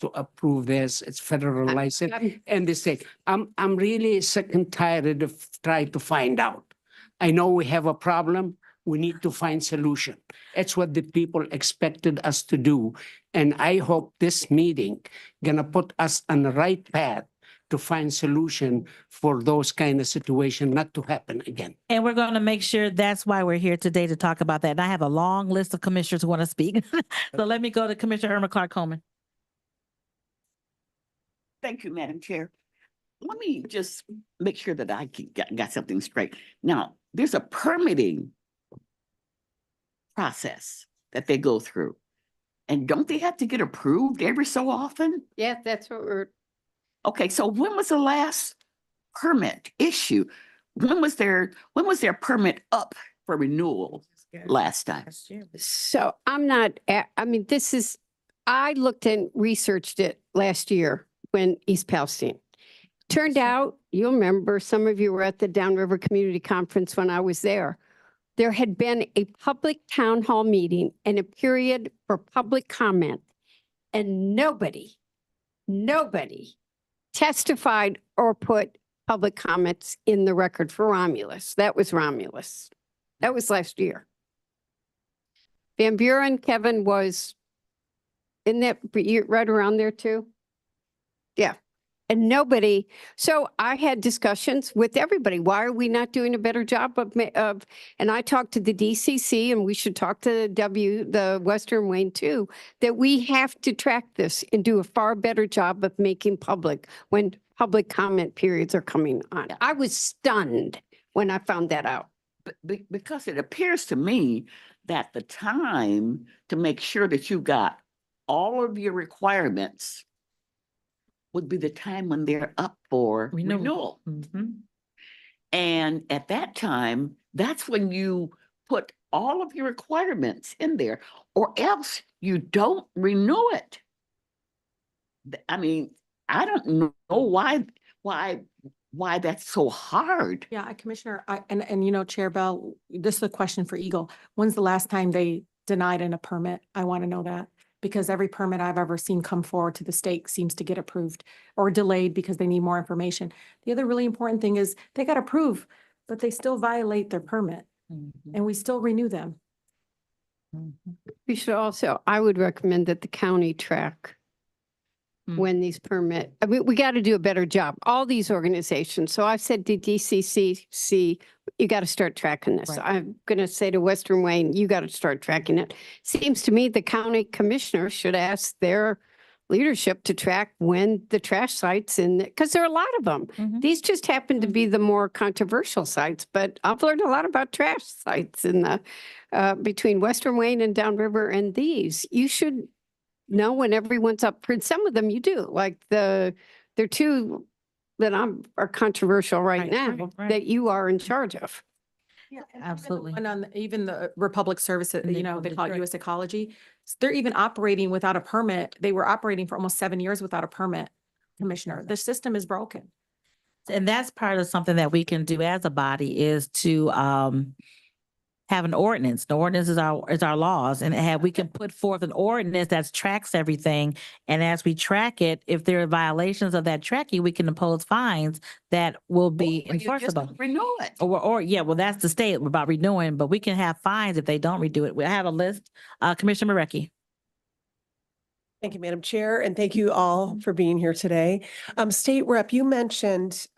To approve this, it's federal license, and they say, I'm really sick and tired of trying to find out. I know we have a problem. We need to find solution. It's what the people expected us to do. And I hope this meeting gonna put us on the right path to find solution for those kind of situation not to happen again. And we're going to make sure that's why we're here today to talk about that. And I have a long list of commissioners who want to speak. So let me go to Commissioner Irma Clark Coleman. Thank you, Madam Chair. Let me just make sure that I got something straight. Now, there's a permitting process that they go through. And don't they have to get approved every so often? Yeah, that's what we're. Okay, so when was the last permit issue? When was their permit up for renewal last time? So I'm not, I mean, I looked and researched it last year when East Palestine. Turned out, you'll remember, some of you were at the Downriver Community Conference when I was there. There had been a public town hall meeting and a period for public comment, and nobody testified or put public comments in the record for Romulus. That was Romulus. That was last year. Van Buren, Kevin, was in that right around there too. Yeah. And nobody, so I had discussions with everybody. Why are we not doing a better job and I talked to the DCC, and we should talk to the Western Wayne too, that we have to track this and do a far better job of making public when public comment periods are coming on. I was stunned when I found that out. Because it appears to me that the time to make sure that you got all of your requirements would be the time when they're up for renewal. And at that time, that's when you put all of your requirements in there, or else you don't renew it. I mean, I don't know why that's so hard. Yeah, Commissioner, and you know, Chair Bell, this is a question for EGLE. When's the last time they denied a permit? I want to know that, because every permit I've ever seen come forward to the state seems to get approved or delayed because they need more information. The other really important thing is they got approved, but they still violate their permit and we still renew them. We should also, I would recommend that the county track when these we got to do a better job. All these organizations. So I've said to DCCC, you got to start tracking this. Right. I'm going to say to Western Wayne, you got to start tracking it. Seems to me the county commissioner should ask their leadership to track when the trash sites because there are a lot of them. These just happen to be the more controversial sites, but I've learned a lot about trash sites in the between Western Wayne and Downriver and these. You should know when everyone's up. For some of them you do, like there are two that are controversial right now that you are in charge of. Yeah, absolutely. And even the Republic Service, you know, they call it U.S. Ecology. They're even operating without a permit. They were operating for almost 7 years without a permit, Commissioner. The system is broken. And that's part of something that we can do as a body is to have an ordinance. The ordinance is our laws, and we can put forth an ordinance that tracks everything. And as we track it, if there are violations of that tracking, we can impose fines that will be enforceable. Renew it. Or yeah, well, that's the state about renewing, but we can have fines if they don't redo it. We have a list. Commissioner Marecki. Thank you, Madam Chair, and thank you all for being here today. State Rep, you mentioned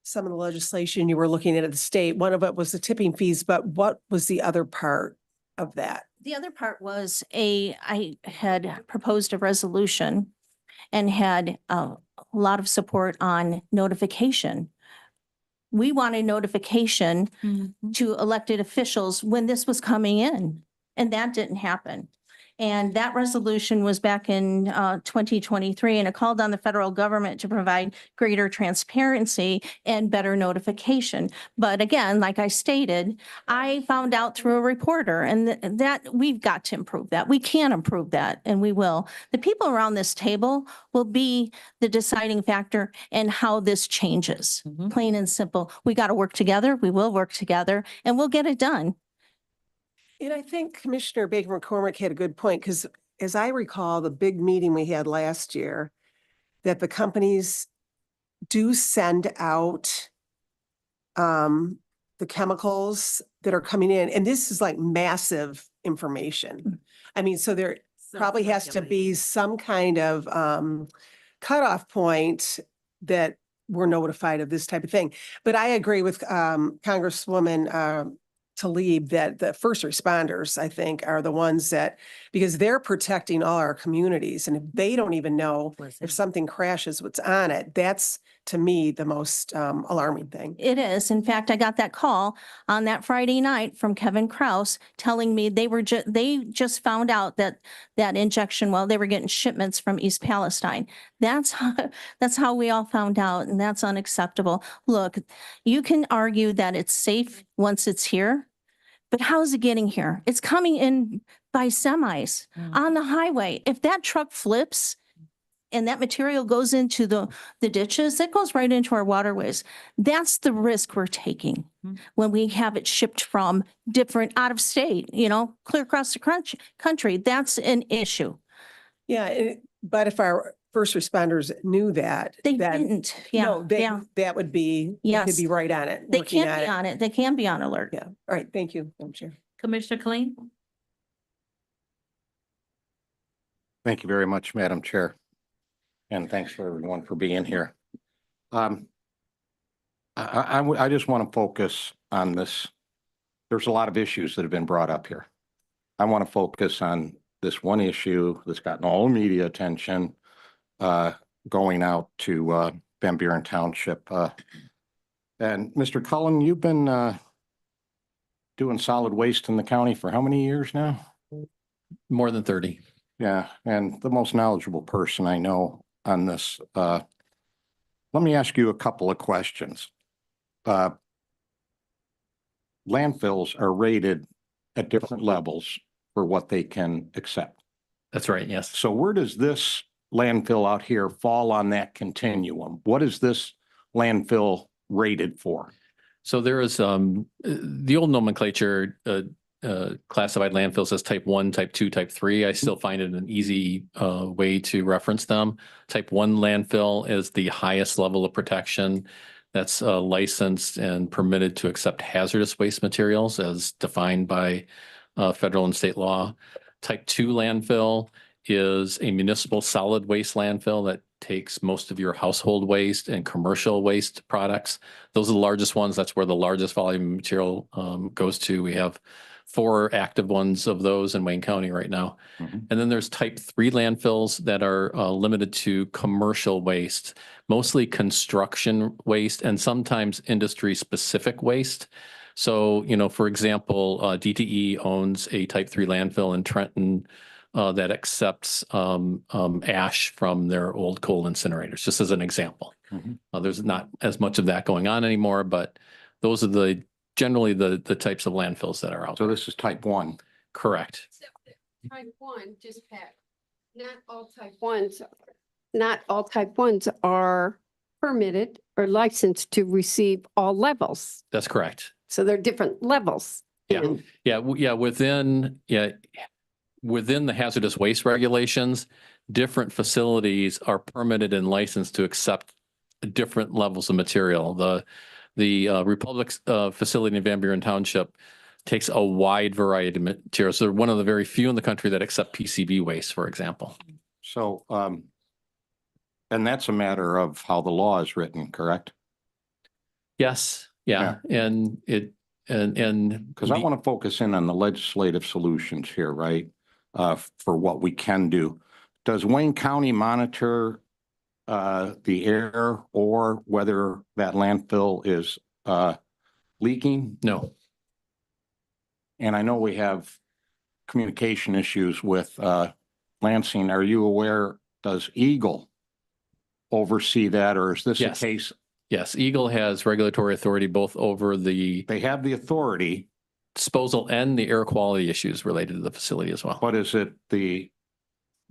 some of the legislation you were looking at the state. One of it was the tipping fees, but what was the other part of that? The other part was I had proposed a resolution and had a lot of support on notification. We wanted notification to elected officials when this was coming in, and that didn't happen. And that resolution was back in 2023, and it called on the federal government to provide greater transparency and better notification. But again, like I stated, I found out through a reporter, and that we've got to improve that. We can improve that, and we will. The people around this table will be the deciding factor in how this changes. Plain and simple. We got to work together. We will work together, and we'll get it done. And I think Commissioner Baker McCormick had a good point, because as I recall, the big meeting we had last year, that the companies do send out the chemicals that are coming in. And this is like massive information. I mean, so there probably has to be some kind of cutoff point that we're notified of this type of thing. But I agree with Congresswoman Tlaib that the first responders, I think, are the ones that, because they're protecting all our communities. And if they don't even know if something crashes, what's on it, that's to me the most alarming thing. It is. In fact, I got that call on that Friday night from Kevin Krause telling me they just found out that injection well, they were getting shipments from East Palestine. That's how we all found out, and that's unacceptable. Look, you can argue that it's safe once it's here, but how is it getting here? It's coming in by semis on the highway. If that truck flips and that material goes into the ditches, that goes right into our waterways. That's the risk we're taking when we have it shipped from out of state, clear across the country. That's an issue. Yeah, but if our first responders knew that, they didn't. Yeah, no, that would be, yes, they could be right on it. They can't be on it. They can be on alert. Yeah. All right. Thank you, Madam Chair. Commissioner Killeen. Thank you very much, Madam Chair. And thanks for everyone for being here. I just want to focus on this. There's a lot of issues that have been brought up here. I want to focus on this one issue that's gotten all media attention, going out to Van Buren Township. And Mr. Cullen, you've been doing solid waste in the county for how many years now? More than 30. Yeah, and the most knowledgeable person I know on this. Let me ask you a couple of questions. Landfills are rated at different levels for what they can accept. That's right, yes. So where does this landfill out here fall on that continuum? What is this landfill rated for? So there is the old nomenclature classified landfills as type 1, type 2, type 3. I still find it an easy way to reference them. Type 1 landfill is the highest level of protection that's licensed and permitted to accept hazardous waste materials as defined by federal and state law. Type 2 landfill is a municipal solid waste landfill that takes most of your household waste and commercial waste products. Those are the largest ones. That's where the largest volume of material goes to. We have 4 active ones of those in Wayne County right now. Mm-hmm. And then there's type 3 landfills that are limited to commercial waste, mostly construction waste and sometimes industry specific waste. So, you know, for example, DTE owns a type 3 landfill in Trenton that accepts ash from their old coal incinerators, just as an example. Mm-hmm. There's not as much of that going on anymore, but those are generally the types of landfills that are out So there. this is type 1. Correct. Type 1, just Pat, not all type 1s are permitted or licensed to receive all levels. That's correct. So they're different levels. Yeah. Within the hazardous waste regulations, different facilities are permitted and licensed to accept different levels of material. The Republic's facility in Van Buren Township takes a wide variety of materials. They're one of the very few in the country that accept PCB waste, for example. So, and that's a matter of how the law is written, correct? Yes. Yeah. And because I want to focus in on the legislative solutions here, right? For what we can do. Does Wayne County monitor the air or whether that landfill is leaking? No. And I know we have communication issues with Lansing. Are you aware, does EGLE oversee that, or is this a case? Yes, EGLE has regulatory authority both over They have the authority. Disposal and the air quality issues related to the facility as well. But is it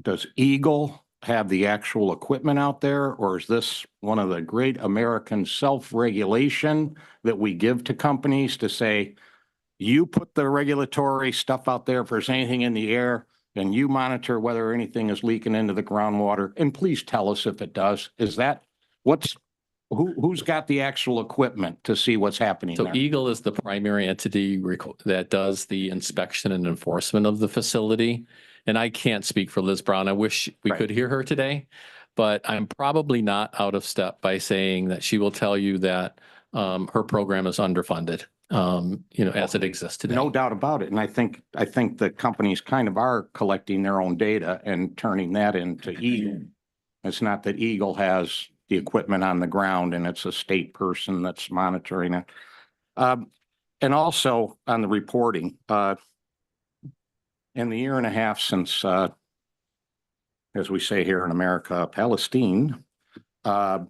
does EGLE have the actual equipment out there, or is this one of the great American self-regulation that we give to companies to say, you put the regulatory stuff out there if there's anything in the air, and you monitor whether anything is leaking into the groundwater, and please tell us if it does. Is that who's got the actual equipment to see what's happening So there? EGLE is the primary entity that does the inspection and enforcement of the facility. And I can't speak for Liz Brown. I wish we could hear her today, but I'm probably not out of step by saying that she will tell you that her program is underfunded, as it exists today. No doubt about it. And I think the companies kind of are collecting their own data and turning that into EGLE. It's not that EGLE has the equipment on the ground and it's a state person that's monitoring it. And also on the reporting, in the year and a half since, as we say here in America, Palestine, and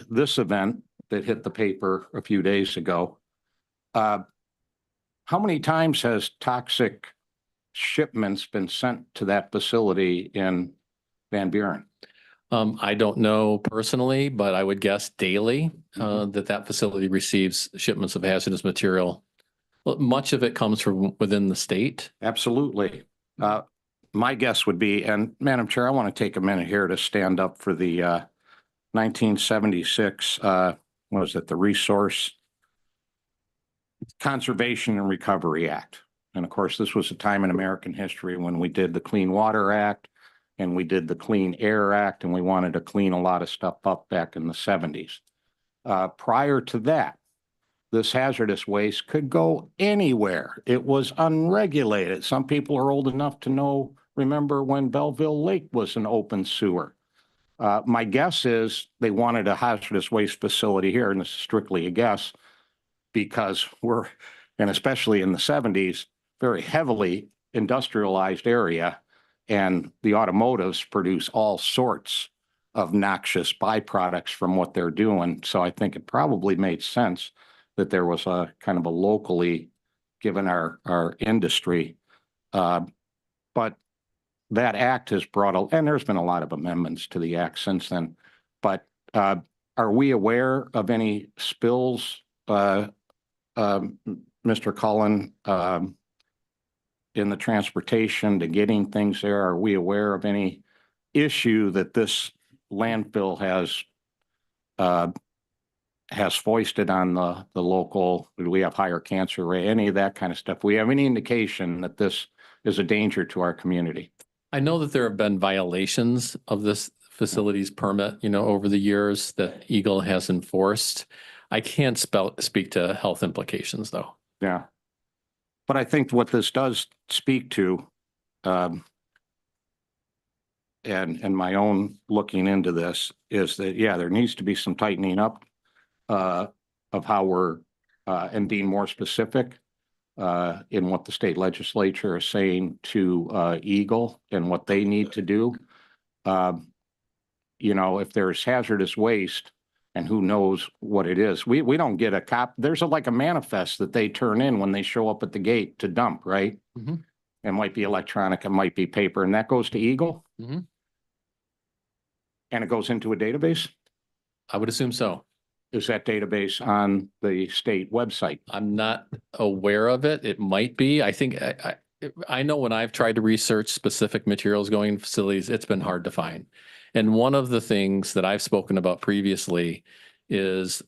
this event that hit the paper a few days ago, how many times has toxic shipments been sent to that facility in Van Buren? I don't know personally, but I would guess daily that facility receives shipments of hazardous material. Well, much of it comes from within the state. Absolutely. My guess would be, and Madam Chair, I want to take a minute here to stand up for the 1976, what was it, the Resource Conservation and Recovery Act. And of course, this was a time in American history when we did the Clean Water Act and we did the Clean Air Act, and we wanted to clean a lot of stuff up back in the 70s. Prior to that, this hazardous waste could go anywhere. It was unregulated. Some people are old enough to remember when Belleville Lake was an open sewer. My guess is they wanted a hazardous waste facility here, and this is strictly a guess, because we're, and especially in the 70s, very heavily industrialized area, and the automotives produce all sorts of noxious byproducts from what they're doing. So I think it probably made sense that there was a kind of a locally, given our industry. But that act has brought, and there's been a lot of amendments to the act since then. But are we aware of any spills, Mr. Cullen, in the transportation to getting things there? Are we aware of any issue that this landfill has foisted on the local? Do we have higher cancer rate, any of that kind of stuff? We have any indication that this is a danger to our community? I know that there have been violations of this facilities permit, over the years that EGLE has enforced. I can't speak to health implications though. Yeah. But I think what this does speak to, and my own looking into this, is that, yeah, there needs to be some tightening up of how we're, and being more specific in what the state legislature is saying to EGLE and what they need to do. If there's hazardous waste, and who knows what it is, we don't get a there's like a manifest that they turn in when they show up at the gate to dump, right? Mm-hmm. It might be electronic, it might be paper, and that goes to EGLE? Mm-hmm. And it goes into a database? I would assume so. Is that database on the state website? I'm not aware of it. It might be. I think I know when I've tried to research specific materials going in facilities, it's been hard to find. And one of the things that I've spoken about previously is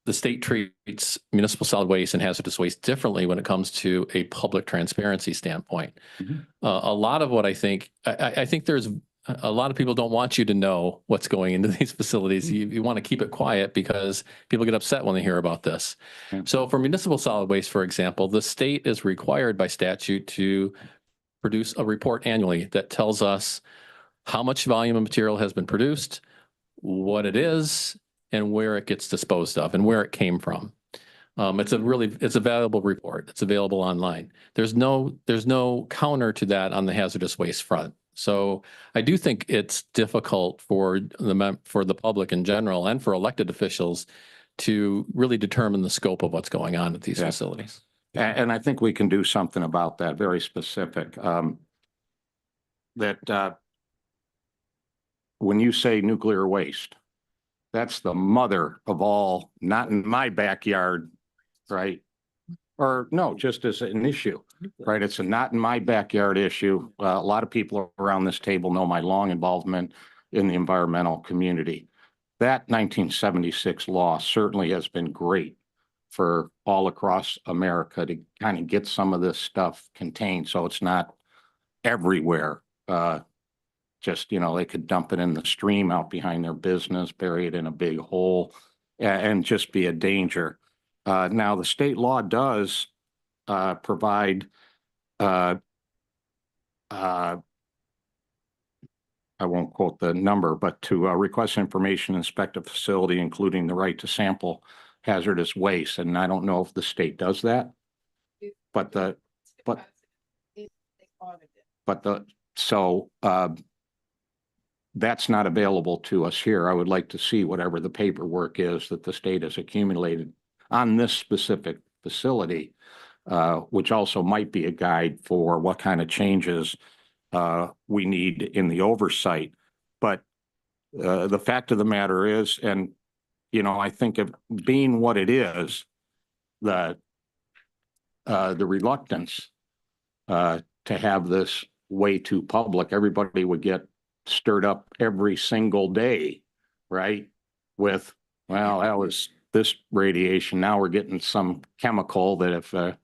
the state treats municipal solid waste and hazardous waste differently when it comes to a public transparency standpoint. Mm-hmm. A lot of what I think there's a lot of people don't want you to know what's going into these facilities. You want to keep it quiet because people get upset when they hear about this. Yeah. So for municipal solid waste, for example, the state is required by statute to produce a report annually that tells us how much volume of material has been produced, what it is, and where it gets disposed of and where it came from. It's a valuable report. It's available online. There's no counter to that on the hazardous waste front. So I do think it's difficult for the public in general and for elected officials to really determine the scope of what's going on at these facilities. And I think we can do something about that, very specific. When you say nuclear waste, that's the mother of all, not in my backyard, right? Or no, just as an issue, right? It's a not in my backyard issue. A lot of people around this table know my long involvement in the environmental community. That 1976 law certainly has been great for all across America to kind of get some of this stuff contained so it's not everywhere. Just, they could dump it in the stream out behind their business, bury it in a big hole, and just be a danger. Now, the state law does provide, I won't quote the number, but to request information, inspect a facility, including the right to sample hazardous waste. And I don't know if the state does that, that's not available to us here. I would like to see whatever the paperwork is that the state has accumulated on this specific facility, which also might be a guide for what kind of changes we need in the oversight. But the fact of the matter is, and I think of being what it is, the reluctance to have this way too public, everybody would get stirred up every single day, right? With, well, that was this radiation. Now we're getting some chemical that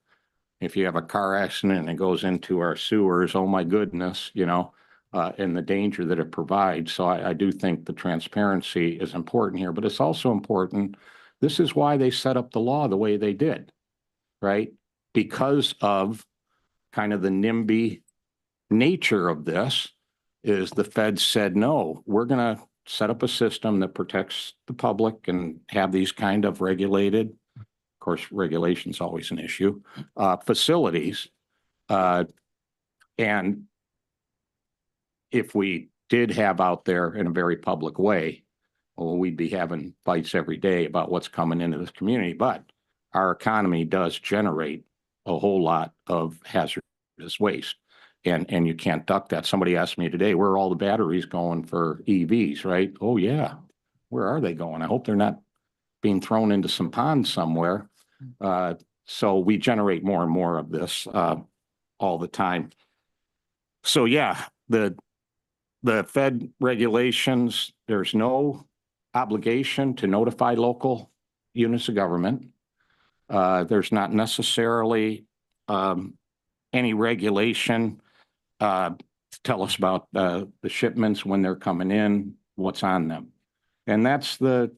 if you have a car accident and it goes into our sewers, oh my goodness, and the danger that it provides. So I do think the transparency is important here, but it's also important. This is why they set up the law the way they did, right? Because of kind of the NIMBY nature of this. Is the Fed said, no, we're going to set up a system that protects the public and have these kind of regulated, of course, regulation's always an issue, facilities. And if we did have out there in a very public way, well, we'd be having fights every day about what's coming into this community. But our economy does generate a whole lot of hazardous waste. And you can't duck that. Somebody asked me today, where are all the batteries going for EVs, right? Oh, yeah. Where are they going? I hope they're not being thrown into some pond somewhere. So we generate more and more of this all the time. So, yeah, the Fed regulations, there's no obligation to notify local units of government. There's not necessarily any regulation to tell us about the shipments when they're coming in, what's on them. And that's the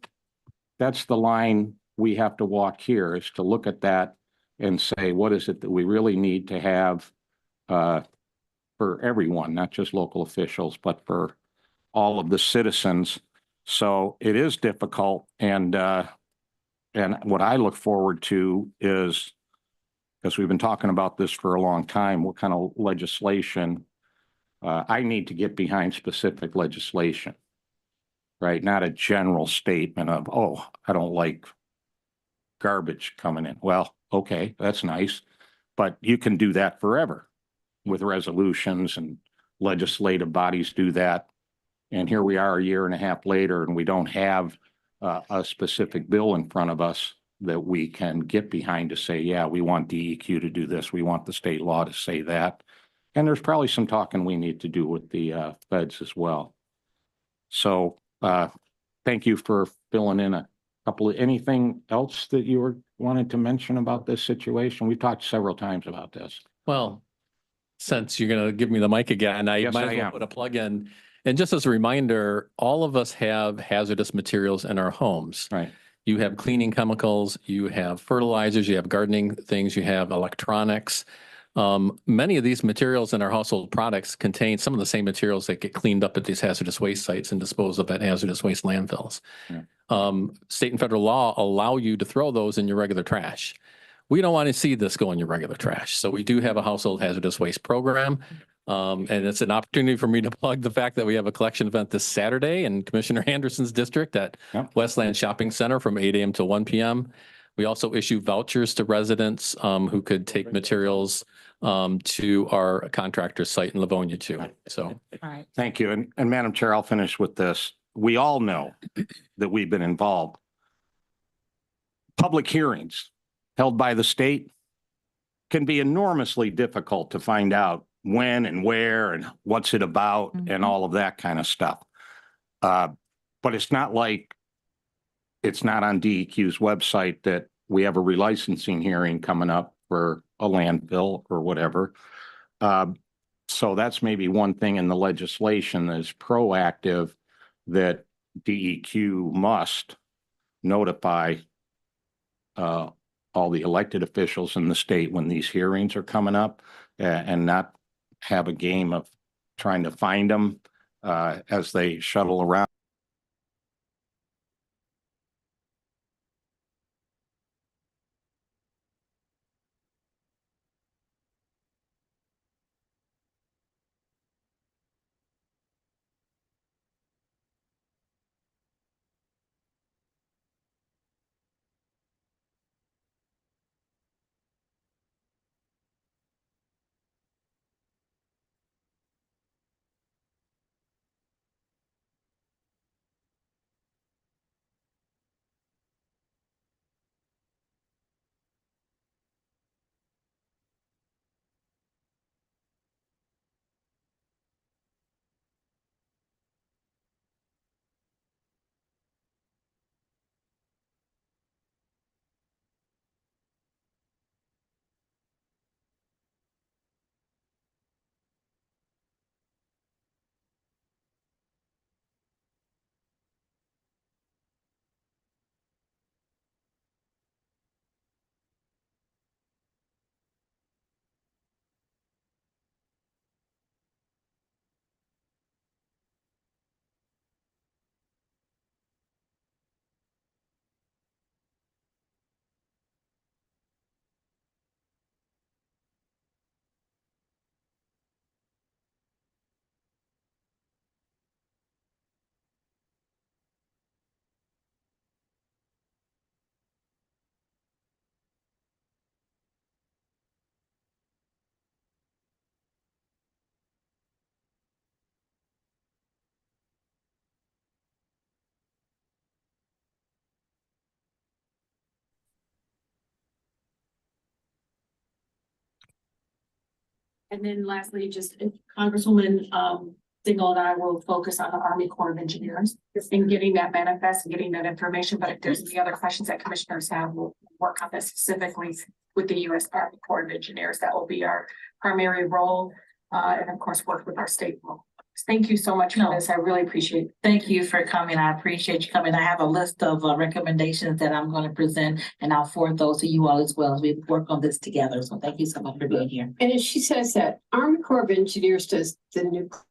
line we have to walk here, is to look at that and say, what is it that we really need to have for everyone, not just local officials, but for all of the citizens. So it is difficult. And what I look forward to is, because we've been talking about this for a long time, what kind of legislation I need to get behind specific legislation, right? Not a general statement of, oh, I don't like garbage coming in. Well, okay, that's nice, but you can do that forever with resolutions, and legislative bodies do that. And here we are a year and a half later, and we don't have a specific bill in front of us that we can get behind to say, yeah, we want DEQ to do this. We want the state law to say that. And there's probably some talking we need to do with the feds as well. So thank you for filling in a couple of, anything else that you wanted to mention about this situation? We've talked several times about this. Well, since you're going to give me the mic again, I Yes, might I as well am. put a plug in. And just as a reminder, all of us have hazardous materials in our homes. Right. You have cleaning chemicals, you have fertilizers, you have gardening things, you have electronics. Many of these materials in our household products contain some of the same materials that get cleaned up at these hazardous waste sites and disposed of at hazardous waste landfills. Yeah. State and federal law allow you to throw those in your regular trash. We don't want to see this go in your regular trash. So we do have a household hazardous waste program. And it's an opportunity for me to plug the fact that we have a collection event this Saturday in Commissioner Anderson's district at Westland Shopping Center from 8 a.m. to 1 p.m. We also issue vouchers to residents who could take materials to our contractor site in Livonia too. So, Thank you. And Madam Chair, I'll finish with this. We all know that we've been involved. Public hearings held by the state can be enormously difficult to find out when and where and what's it about and all of that kind of stuff. But it's not like it's not on DEQ's website that we have a relicensing hearing coming up for a landfill or whatever. So that's maybe one thing in the legislation that is proactive, that DEQ must notify all the elected officials in the state when these hearings are coming up, and not have a game of trying to find them as they shuttle around. And then lastly, just Congresswoman Dingle and I will focus on the Army Corps of Engineers and getting that manifest and getting that information. But if there's any other questions that commissioners have, we'll work on this specifically with the U.S. Army Corps of Engineers. That will be our primary role. And of course, work with our state role. Thank you so much for this. I really appreciate it. Thank you for coming. I appreciate you coming. I have a list of recommendations that I'm going to present, and I'll forward those to you all as well as we work on this together. So thank you so much for being here. And as she says that, Army Corps of Engineers does the nuclear.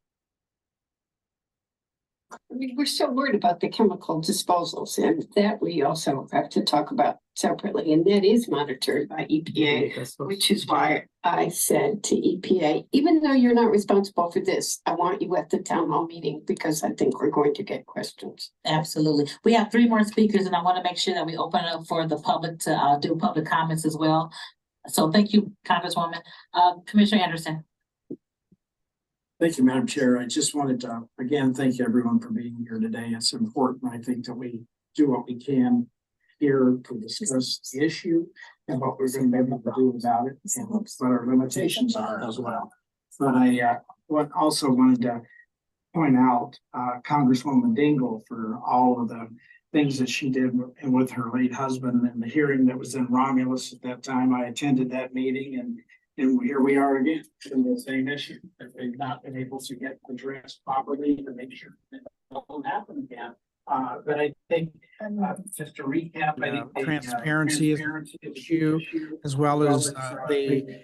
I mean, we're so worried about the chemical disposals, and that we also have to talk about separately, and that is monitored by EPA, which is why I said to EPA, even though you're not responsible for this, I want you at the town hall meeting because I think we're going to get questions. Absolutely. We have 3 more speakers, and I want to make sure that we open it up for the public to do public comments as well. So thank you, Congresswoman. Commissioner Anderson. Thank you, Madam Chair. I just wanted to, again, thank everyone for being here today. It's important, I think, that we do what we can here to discuss the issue and what we're going to be able to do about it and what our limitations are as well. But I also wanted to point out Congresswoman Dingle for all of the things that she did with her late husband and the hearing that was in Romulus at that time. I attended that meeting, and here we are again in the same issue that they've not been able to get addressed properly to make sure that it won't happen again. But I think, just to recap, I think transparency is an issue, as well as the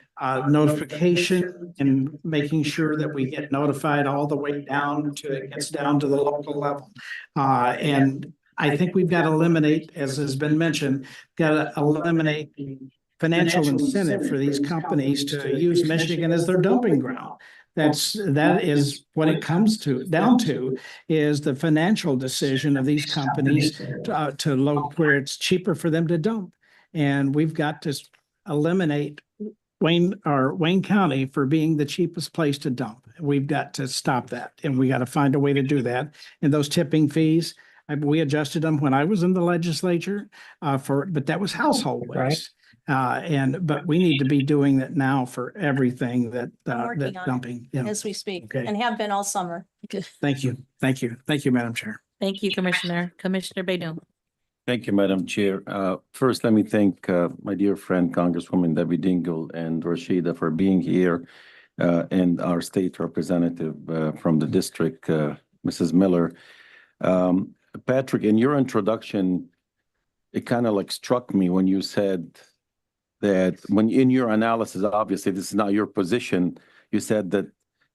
notification and making sure that we get notified all the way down to, it gets down to the local level. And I think we've got to eliminate, as has been mentioned, got to eliminate the financial incentive for these companies to use Michigan as their dumping ground. That is what it comes down to is the financial decision of these companies to look where it's cheaper for them to dump. And we've got to eliminate Wayne County for being the cheapest place to dump. We've got to stop that, and we got to find a way to do that. And those tipping fees, we adjusted them when I was in the legislature but that was household waste. But we need to be doing that now for everything that dumping. Yeah. As we speak, Okay. and have been all summer. Thank you, Madam Chair. Thank you, Commissioner. Commissioner Baydun. Thank you, Madam Chair. First, let me thank my dear friend, Congresswoman Debbie Dingle and Rashida for being here, and our state representative from the district, Mrs. Miller. Patrick, in your introduction, it kind of like struck me when you said that when in your analysis, obviously this is not your position, you said that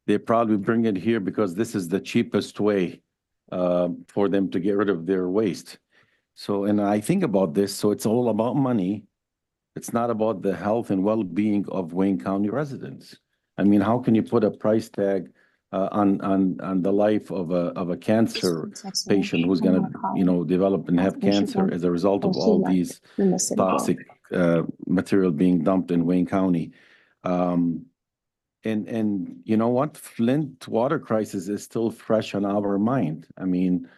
they probably bring it here because this is the cheapest way for them to get rid of their waste. So, and I think about this, so it's all about money. It's not about the health and well-being of Wayne County residents. I mean, how can you put a price tag on the life of a cancer patient who's going to, develop and have cancer as a result of all these toxic material being dumped in Wayne County? And you know what? Flint water crisis is still fresh on our mind. I mean,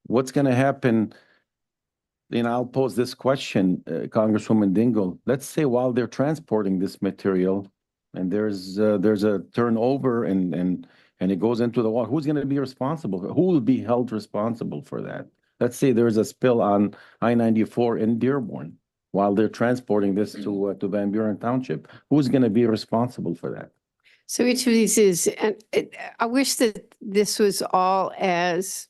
what's going to happen? I'll pose this question, Congresswoman Dingle. Let's say while they're transporting this material, and there's a turnover and it goes into the water, who's going to be responsible? Who will be held responsible for that? Let's say there's a spill on I-94 in Dearborn while they're transporting this to Van Buren Township. Who's going to be responsible for that? So each of these is, and I wish that this was all as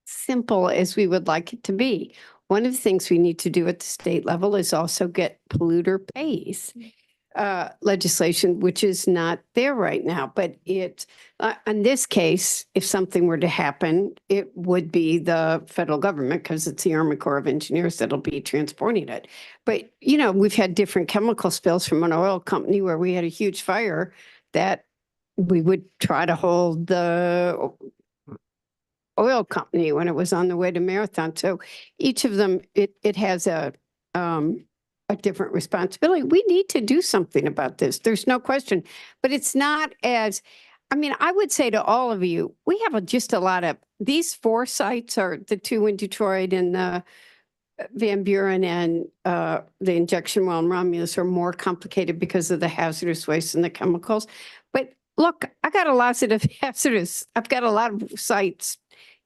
simple as we would like it to be. One of the things we need to do at the state level is also get polluter pays legislation, which is not there right now. But it, in this case, if something were to happen, it would be the federal government because it's the Army Corps of Engineers that'll be transporting it. But, we've had different chemical spills from an oil company where we had a huge fire that we would try to hold the oil company when it was on the way to Marathon. So each of them, it has a different responsibility. We need to do something about this. There's no question, but it's not as, I would say to all of you, we have just a lot of, these 4 sites are the 2 in Detroit and the Van Buren and the injection well in Romulus are more complicated because of the hazardous waste and the chemicals. But look, I got a lot of hazardous. I've got a lot of sites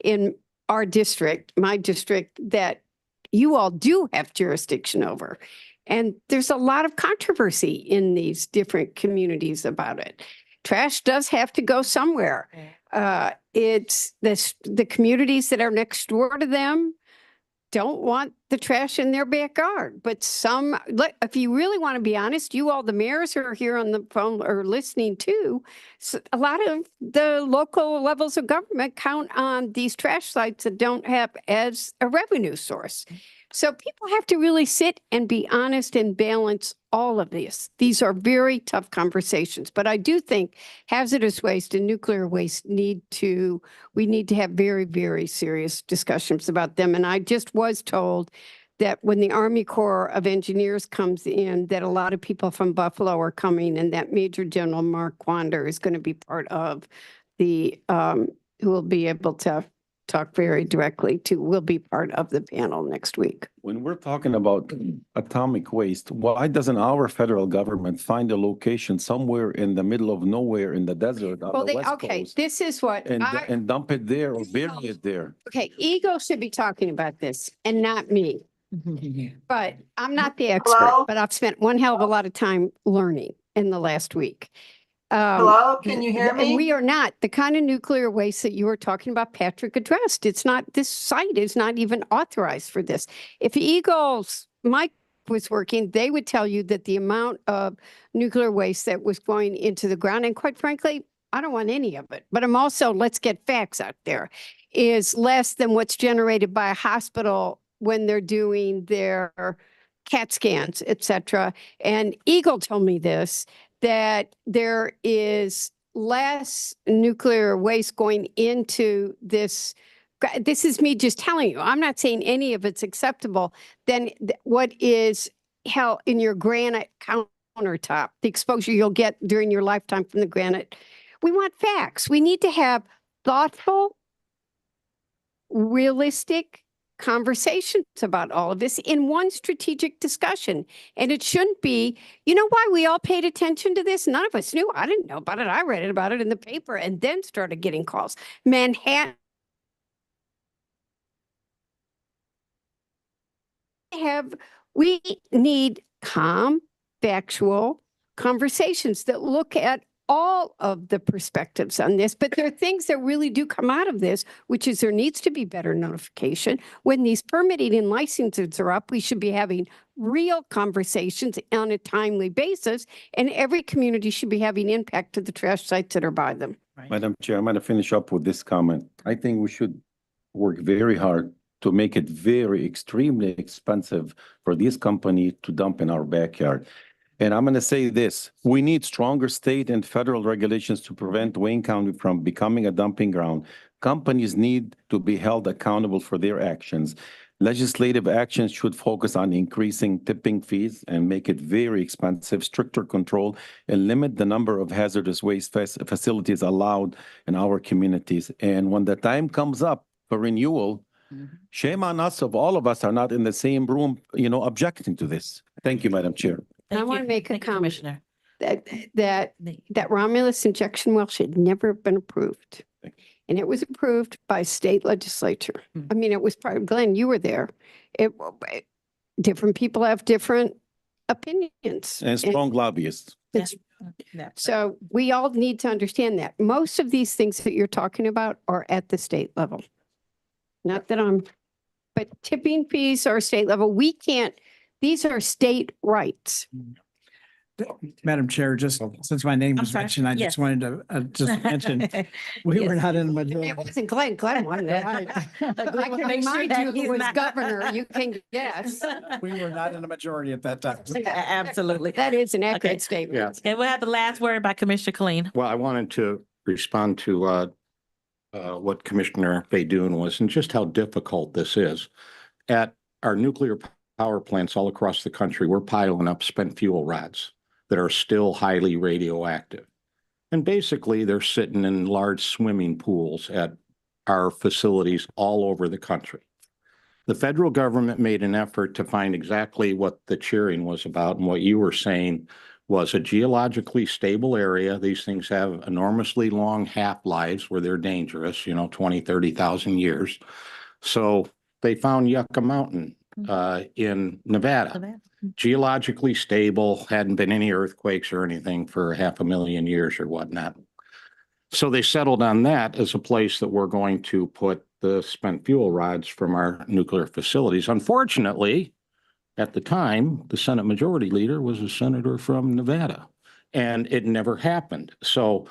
in our district, my district, that you all do have jurisdiction over. And there's a lot of controversy in these different communities about it. Trash does have to go somewhere. It's the communities that are next door to them don't want the trash in their backyard. But some, if you really want to be honest, you all, the mayors who are here on the phone or listening too, so a lot of the local levels of government count on these trash sites that don't have as a revenue source. So people have to really sit and be honest and balance all of this. These are very tough conversations, but I do think hazardous waste and nuclear waste we need to have very, very serious discussions about them. And I just was told that when the Army Corps of Engineers comes in, that a lot of people from Buffalo are coming, and that Major General Mark Wander is going to be part of who will be able to talk very directly to, will be part of the panel next week. When we're talking about atomic waste, why doesn't our federal government find a location somewhere in the middle of nowhere in the desert on the West Coast? This is what and dump it there or bury it there? Okay, EGLE should be talking about this and not me. But I'm not the expert, but I've spent one hell of a lot of time learning in the last week. Hello, can you hear And me? we are not the kind of nuclear waste that you were talking about, Patrick addressed. It's not, this site is not even authorized for this. If Mike was working, they would tell you that the amount of nuclear waste that was going into the ground, and quite frankly, I don't want any of it, but I'm also, let's get facts out there, is less than what's generated by a hospital when they're doing their CAT scans, et cetera. And EGLE told me this, that there is less nuclear waste going into this. This is me just telling you. I'm not saying any of it's acceptable than what is held in your granite countertop, the exposure you'll get during your lifetime from the granite. We want facts. We need to have thoughtful, realistic conversations about all of this in one strategic discussion. And it shouldn't be, you know why we all paid attention to this? None of us knew. I didn't know about it. I read about it in the paper and then started getting calls. Manhattan. We need calm, factual conversations that look at all of the perspectives on this, but there are things that really do come out of this, which is there needs to be better notification. When these permitting and licenses are up, we should be having real conversations on a timely basis, and every community should be having impact to the trash sites that are by them. Right. Madam Chair, I'm going to finish up with this comment. I think we should work very hard to make it very extremely expensive for these companies to dump in our backyard. And I'm going to say this, we need stronger state and federal regulations to prevent Wayne County from becoming a dumping ground. Companies need to be held accountable for their actions. Legislative actions should focus on increasing tipping fees and make it very expensive, stricter control, and limit the number of hazardous waste facilities allowed in our communities. And when the time comes up for renewal, shame on us if all of us are not in the same room, objecting to this. Thank you, Madam Chair. And I want to make a comment that Romulus injection well should never have been approved. And it was approved by state legislature. I mean, it was part of, Glenn, you were there. Different people have different opinions. And strong lobbyists. So we all need to understand that. Most of these things that you're talking about are at the state level. Not that but tipping fees are state level. We can't, these are state rights. Madam Chair, just since my name was mentioned, I just wanted to just mention, we were not in the majority. It wasn't Glenn. Glenn wanted it. I can remind you who was governor. You can guess. We were not in a majority at that time. Absolutely. That is an accurate statement. Yeah. Okay, we'll have the last word by Commissioner Killeen. Well, I wanted to respond to what Commissioner Baydoun was and just how difficult this is. At our nuclear power plants all across the country, we're piling up spent fuel rods that are still highly radioactive. And basically, they're sitting in large swimming pools at our facilities all over the country. The federal government made an effort to find exactly what the cheering was about, and what you were saying was a geologically stable area. These things have enormously long half-lives where they're dangerous, 20, 30,000 years. So they found Yucca Mountain in Nevada. Geologically stable, hadn't been any earthquakes or anything for 500,000 years or whatnot. So they settled on that as a place that we're going to put the spent fuel rods from our nuclear facilities. Unfortunately, at the time, the Senate Majority Leader was a senator from Nevada, and it never happened. So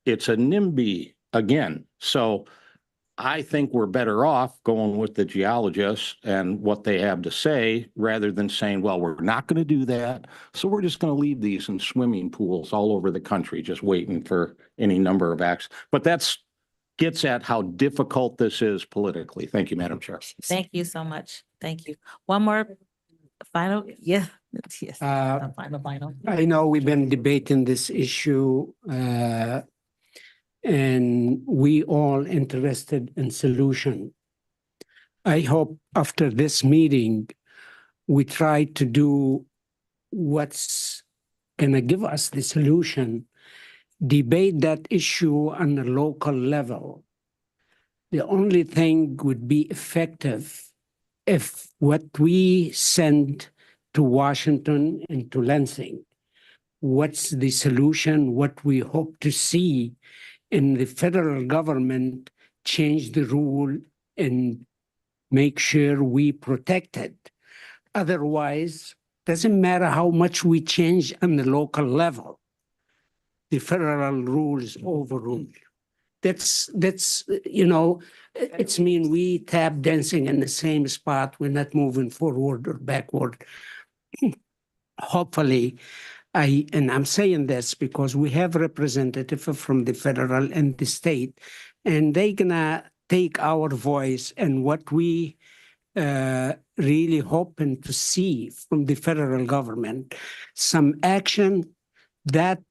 it's a NIMBY again. So I think we're better off going with the geologists and what they have to say rather than saying, well, we're not going to do that. So we're just going to leave these in swimming pools all over the country, just waiting for any number of acts. But that's gets at how difficult this is politically. Thank you, Madam Chair. Thank you so much. Thank you. One more final, yeah, yes. Final. I know we've been debating this issue, and we all interested in solution. I hope after this meeting, we try to do what's gonna give us the solution, debate that issue on a local level. The only thing would be effective if what we send to Washington and to Lansing, what's the solution, what we hope to see in the federal government change the rule and make sure we protect it. Otherwise, doesn't matter how much we change on the local level, the federal rules overrule. That's it's mean we tap dancing in the same spot. We're not moving forward or backward. Hopefully, I'm saying this because we have representatives from the federal and the state, and they gonna take our voice and what we really hoping to see from the federal government, some action that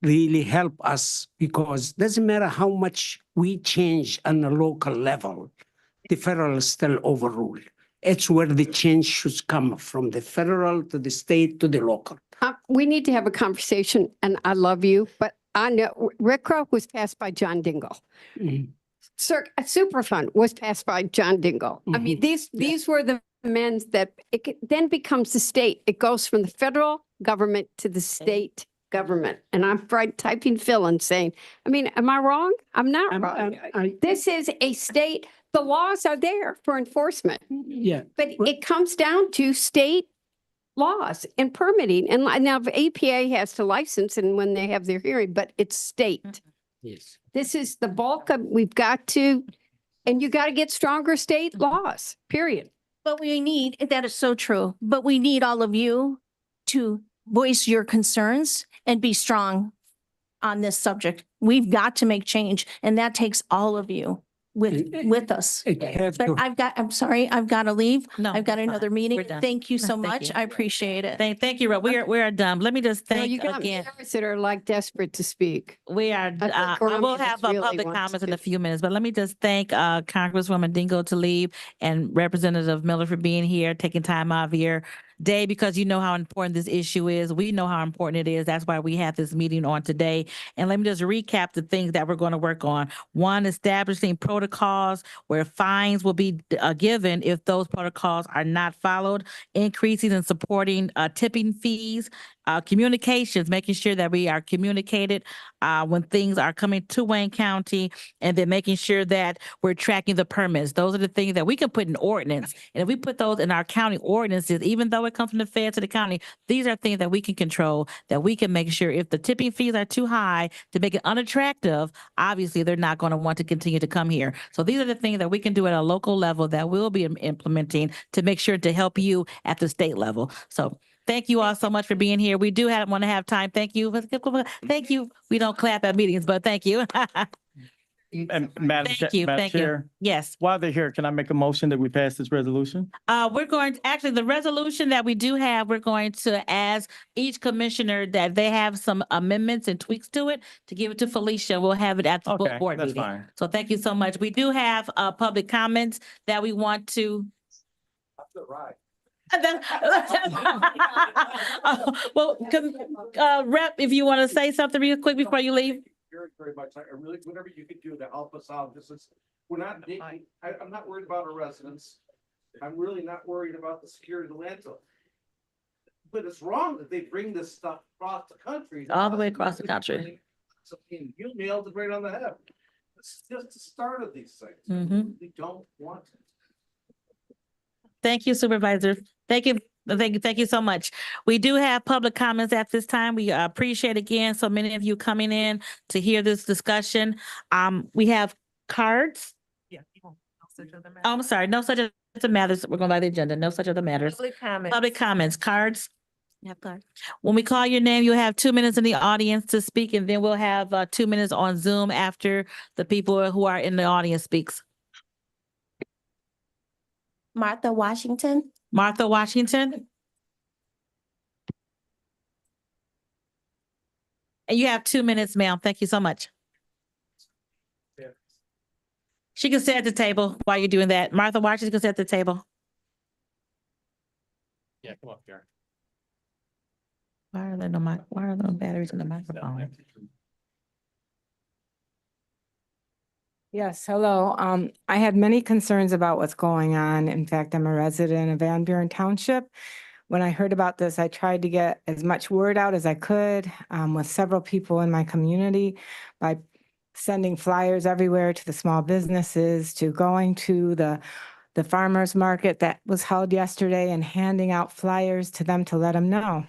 really help us, because it doesn't matter how much we change on the local level, the federal is still overruled. It's where the change should come from, the federal to the state to the local. We need to have a conversation, and I love you, but I know RCRA was passed by John Dingell. Mm-hmm. Superfund was passed by John Dingell. I mean, these were the men that it then becomes the state. It goes from the federal government to the state government. And I'm typing Phil and saying, I mean, am I wrong? I'm not wrong. This is a state. The laws are there for enforcement. Yeah. But it comes down to state laws and permitting. And now the EPA has to license and when they have their hearing, but it's state. Yes. This is the bulk of, we've got to, and you got to get stronger state laws, period. But we need, that is so true, but we need all of you to voice your concerns and be strong on this subject. We've got to make change, and that takes all of you with us. But I'm sorry, I've got to leave. No, I've got another meeting. We're done. Thank you so Thank much. you. I appreciate it. Thank you, Rob. We are done. Let me just You know, thank you got again. parents that are like desperate to speak. We are, I we'll have really public wants comments in to. a few minutes, but let me just thank Congresswoman Dingle to leave and Representative Miller for being here, taking time out of your day, because you know how important this issue is. We know how important it is. That's why we have this meeting on today. And let me just recap the things that we're going to work on. One, establishing protocols where fines will be given if those protocols are not followed, increasing and supporting tipping fees, communications, making sure that we are communicated when things are coming to Wayne County, and then making sure that we're tracking the permits. Those are the things that we can put in ordinance. And if we put those in our county ordinances, even though it comes from the Fed to the county, these are things that we can control, that we can make sure if the tipping fees are too high to make it unattractive, obviously they're not going to want to continue to come here. So these are the things that we can do at a local level that we'll be implementing to make sure to help you at the state level. So thank you all so much for being here. We do want to have time. Thank you. Thank you. We don't clap at meetings, but thank you. And Madam Chair, yes. While they're here, can I make a motion that we pass this resolution? We're going to, actually, the resolution that we do have, we're going to ask each commissioner that they have some amendments and tweaks to it to give it to Felicia. We'll have it at the board that's meeting. fine. So thank you so much. We do have public comments that we want to Well, Rep, if you want to say something real quick before you leave. Very much. I really, whatever you could do to help us out. We're not, I'm not worried about our residents. I'm really not worried about the security of the landfill. But it's wrong that they bring this stuff across the country. All the way across the country. You nailed it right on the head. It's just the start of these things. We don't want it. Thank you, Supervisor. Thank you. Thank you so much. We do have public comments at this time. We appreciate again so many of you coming in to hear this discussion. We have cards. Yeah. Oh, I'm sorry. No such other matters. We're going by the agenda. No such other matters. Public comments. Public comments. Cards. When we call your name, you'll have 2 minutes in the audience to speak, and then we'll have 2 minutes on Zoom after the people who are in the audience speaks. Martha Washington. Martha Washington. And you have 2 minutes, ma'am. Thank you so much. She can sit at the table while you're doing that. Martha Washington can sit at the table. Yeah, come up here. Why are there no batteries in the microphone? Yes, hello. I had many concerns about what's going on. In fact, I'm a resident of Van Buren Township. When I heard about this, I tried to get as much word out as I could with several people in my community by sending flyers everywhere to the small businesses, to going to the farmers market that was held yesterday and handing out flyers to them to let them know.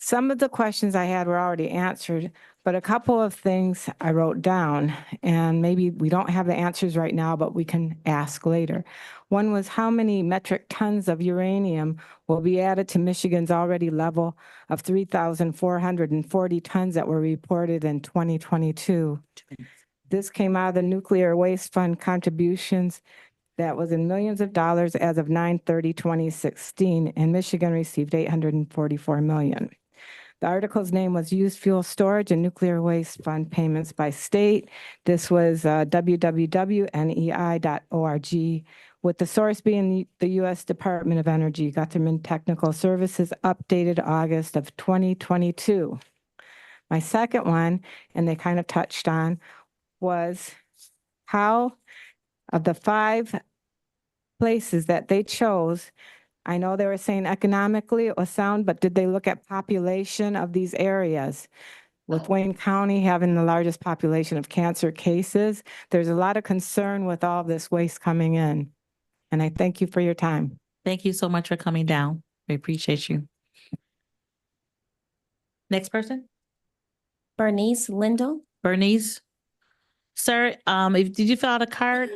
Some of the questions I had were already answered, but a couple of things I wrote down, and maybe we don't have the answers right now, but we can ask later. One was how many metric tons of uranium will be added to Michigan's already level of 3,440 tons that were reported in 2022. This came out of the Nuclear Waste Fund contributions that was in millions of dollars as of 9/30/2016, and Michigan received $844 million. The article's name was Used Fuel Storage and Nuclear Waste Fund Payments by State. This was www.nei.org, with the source being the U.S. Department of Energy, Government Technical Services, updated August of 2022. My second one, and they kind of touched on, was how of the 5 places that they chose, I know they were saying economically it was sound, but did they look at population of these areas? With Wayne County having the largest population of cancer cases, there's a lot of concern with all this waste coming in. And I thank you for your time. Thank you so much for coming down. We appreciate you. Next person. Bernice Lindell. Bernice. Sir, did you fill out a card?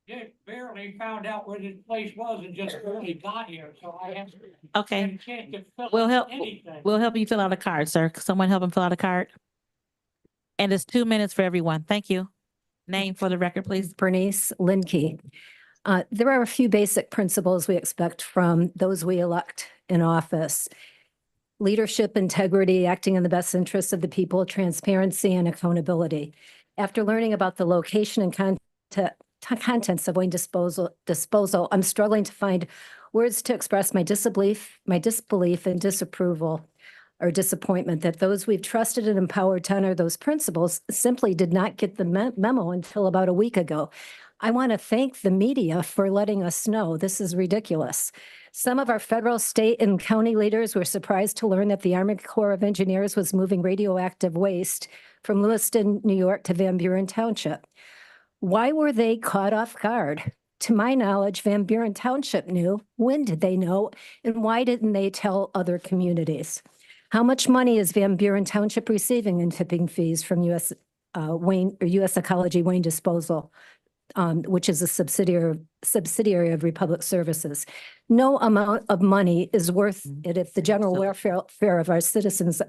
Just barely found out where this place was and just barely got here, so I have. Okay. Chance to fill We'll out help. anything. We'll help you fill out a card, sir. Someone help him fill out a card. And it's 2 minutes for everyone. Thank you. Name for the record, please. Bernice Linke. There are a few basic principles we expect from those we elect in office. Leadership, integrity, acting in the best interests of the people, transparency, and accountability. After learning about the location and contents of waste disposal, I'm struggling to find words to express my disbelief and disapproval or disappointment that those we've trusted and empowered to honor those principles simply did not get the memo until about a week ago. I want to thank the media for letting us know. This is ridiculous. Some of our federal, state, and county leaders were surprised to learn that the Army Corps of Engineers was moving radioactive waste from Lewiston, New York to Van Buren Township. Why were they caught off guard? To my knowledge, Van Buren Township knew. When did they know? And why didn't they tell other communities? How much money is Van Buren Township receiving in tipping fees from U.S. Ecology Wayne Disposal, which is a subsidiary of Republic Services? No amount of money is worth it if the general welfare of our citizens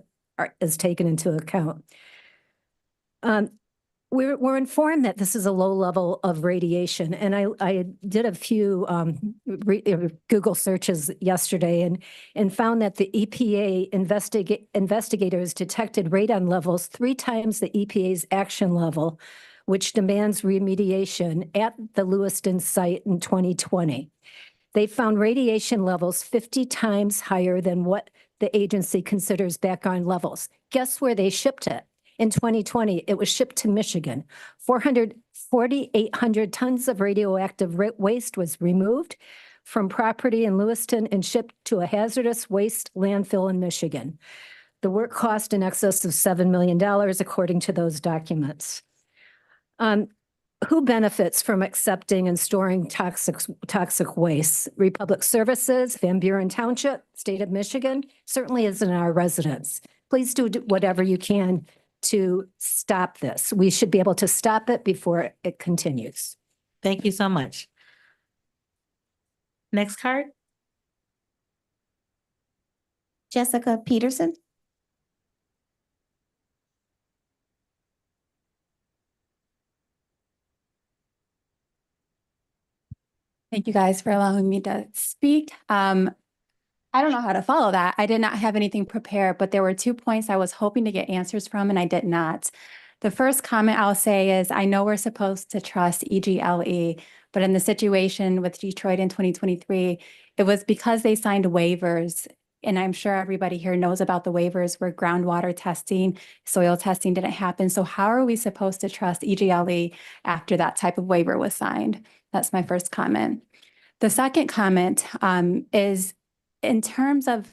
is taken into account. We're informed that this is a low level of radiation, and I did a few Google searches yesterday and found that the EPA investigators detected radon levels 3 times the EPA's action level, which demands remediation at the Lewiston site in 2020. They found radiation levels 50 times higher than what the agency considers background levels. Guess where they shipped it? In 2020, it was shipped to Michigan. 4,800 tons of radioactive waste was removed from property in Lewiston and shipped to a hazardous waste landfill in Michigan. The work cost in excess of $7 million, according to those documents. Who benefits from accepting and storing toxic waste? Republic Services, Van Buren Township, State of Michigan, certainly isn't our residents. Please do whatever you can to stop this. We should be able to stop it before it continues. Thank you so much. Next card. Jessica Peterson. Thank you guys for allowing me to speak. I don't know how to follow that. I did not have anything prepared, but there were 2 points I was hoping to get answers from, and I did not. The first comment I'll say is, I know we're supposed to trust EGLE, but in the situation with Detroit in 2023, it was because they signed waivers. And I'm sure everybody here knows about the waivers where groundwater testing, soil testing didn't happen. So how are we supposed to trust EGLE after that type of waiver was signed? That's my first comment. The second comment is in terms of,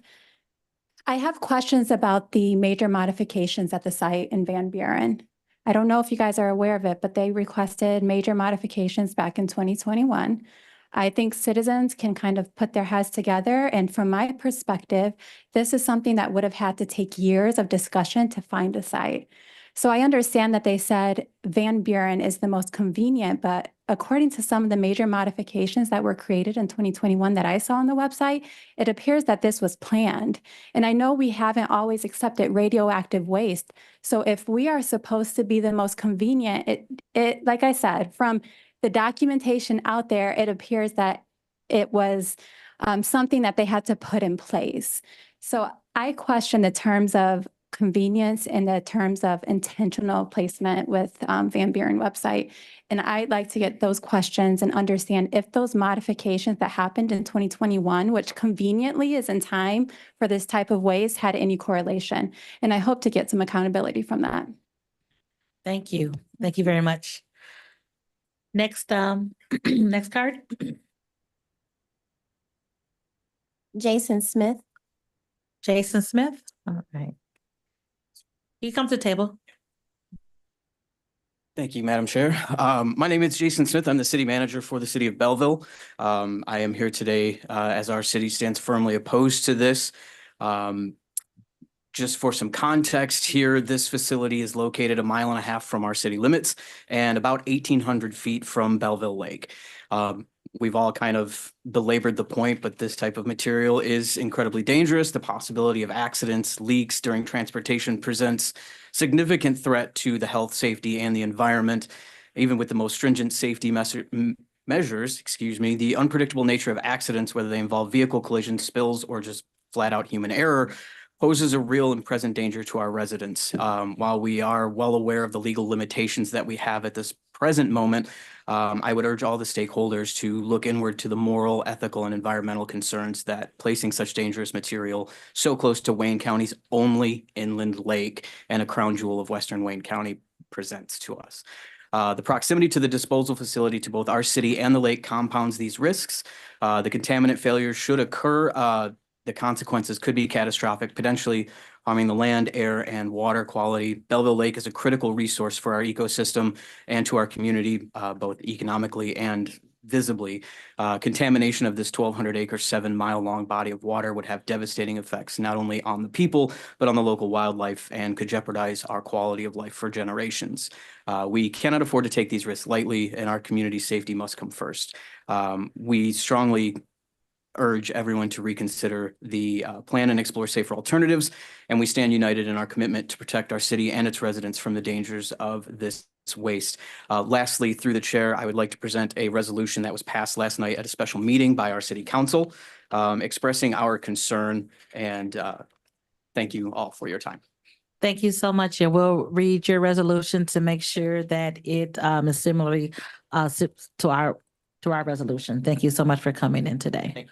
I have questions about the major modifications at the site in Van Buren. I don't know if you guys are aware of it, but they requested major modifications back in 2021. I think citizens can kind of put their heads together. And from my perspective, this is something that would have had to take years of discussion to find a site. So I understand that they said Van Buren is the most convenient, but according to some of the major modifications that were created in 2021 that I saw on the website, it appears that this was planned. And I know we haven't always accepted radioactive waste. So if we are supposed to be the most convenient, it like I said, from the documentation out there, it appears that it was something that they had to put in place. So I question the terms of convenience and the terms of intentional placement with Van Buren website. And I'd like to get those questions and understand if those modifications that happened in 2021, which conveniently is in time for this type of waste, had any correlation. And I hope to get some accountability from that. Thank you. Thank you very much. Next, next card. Jason Smith. Jason Smith. All right. You come to the table. Thank you, Madam Chair. My name is Jason Smith. I'm the city manager for the city of Belleville. I am here today as our city stands firmly opposed to this. Just for some context here, this facility is located 1.5 miles from our city limits and about 1,800 feet from Belleville Lake. We've all kind of belabored the point, but this type of material is incredibly dangerous. The possibility of accidents, leaks during transportation presents significant threat to the health, safety, and the environment. Even with the most stringent safety measures, the unpredictable nature of accidents, whether they involve vehicle collisions, spills, or just flat out human error, poses a real and present danger to our residents. While we are well aware of the legal limitations that we have at this present moment, I would urge all the stakeholders to look inward to the moral, ethical, and environmental concerns that placing such dangerous material so close to Wayne County's only inland lake and a crown jewel of Western Wayne County presents to us. The proximity to the disposal facility to both our city and the lake compounds these risks. The contaminant failure should occur. The consequences could be catastrophic, potentially harming the land, air, and water quality. Belleville Lake is a critical resource for our ecosystem and to our community, both economically and visibly. Contamination of this 1,200-acre, 7-mile-long body of water would have devastating effects, not only on the people, but on the local wildlife, and could jeopardize our quality of life for generations. We cannot afford to take these risks lightly, and our community safety must come first. We strongly urge everyone to reconsider the plan and explore safer alternatives. And we stand united in our commitment to protect our city and its residents from the dangers of this waste. Lastly, through the chair, I would like to present a resolution that was passed last night at a special meeting by our city council, expressing our concern, and thank you all for your time. Thank you so much. And we'll read your resolution to make sure that it is similarly to our resolution. Thank you so much for coming in today.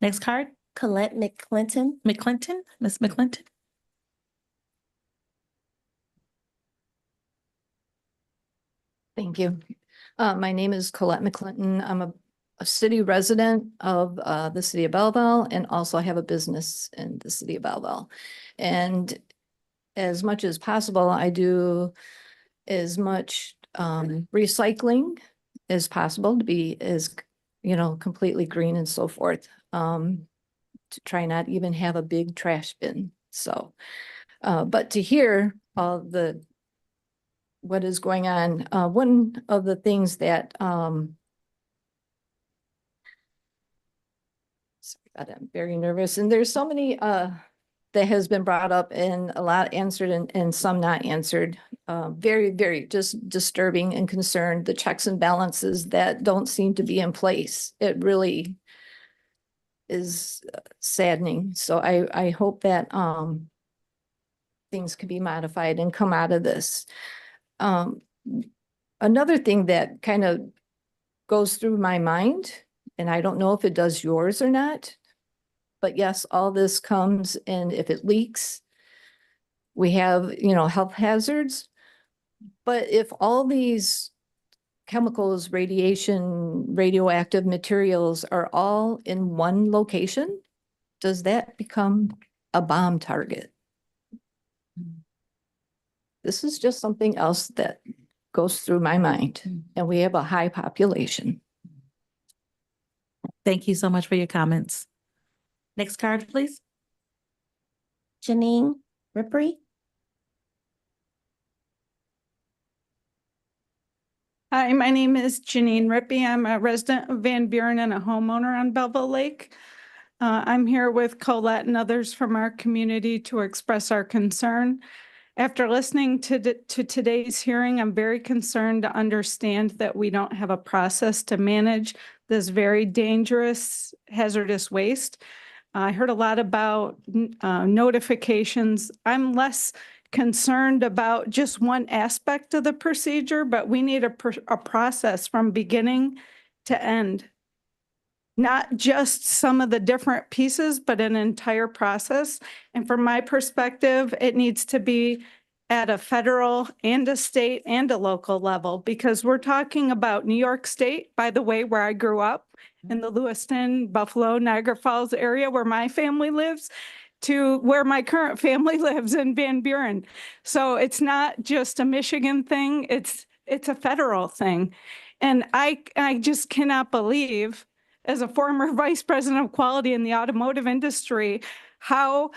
Next card, Colette McClinton. McClinton, Miss McClinton. Thank you. My name is Colette McClinton. I'm a city resident of the city of Belleville, and also have a business in the city of Belleville. And as much as possible, I do as much recycling as possible to be as, completely green and so forth. To try not even have a big trash bin. So, but to hear all what is going on, one of the things that, sorry about that, I'm very nervous, and there's so many that has been brought up, and a lot answered and some not answered. Very, very just disturbing and concerned, the checks and balances that don't seem to be in place. It really is saddening. So I hope that things can be modified and come out of this. Another thing that kind of goes through my mind, and I don't know if it does yours or not, but yes, all this comes, and if it leaks, we have, health hazards. But if all these chemicals, radiation, radioactive materials are all in one location, does that become a bomb target? This is just something else that goes through my mind, and we have a high population. Thank you so much for your comments. Next card, please. Janine Rippey. Hi, my name is Janine Rippey. I'm a resident of Van Buren and a homeowner on Belleville Lake. I'm here with Colette and others from our community to express our concern. After listening to today's hearing, I'm very concerned to understand that we don't have a process to manage this very dangerous, hazardous waste. I heard a lot about notifications. I'm less concerned about just one aspect of the procedure, but we need a process from beginning to end. Not just some of the different pieces, but an entire process. And from my perspective, it needs to be at a federal and a state and a local level, because we're talking about New York State, by the way, where I grew up, in the Lewiston, Buffalo, Niagara Falls area where my family lives, to where my current family lives in Van Buren. So it's not just a Michigan thing, it's a federal thing. And I just cannot believe, as a former vice president of quality in the automotive industry, how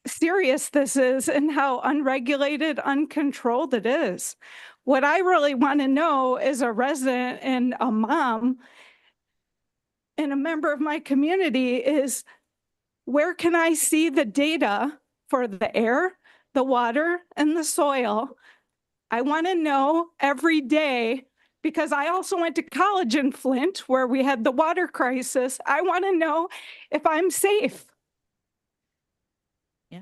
serious this is and how unregulated, uncontrolled it is. What I really want to know as a resident and a mom and a member of my community is, where can I see the data for the air, the water, and the soil? I want to know every day, because I also went to college in Flint where we had the water crisis. I want to know if I'm safe. Yeah,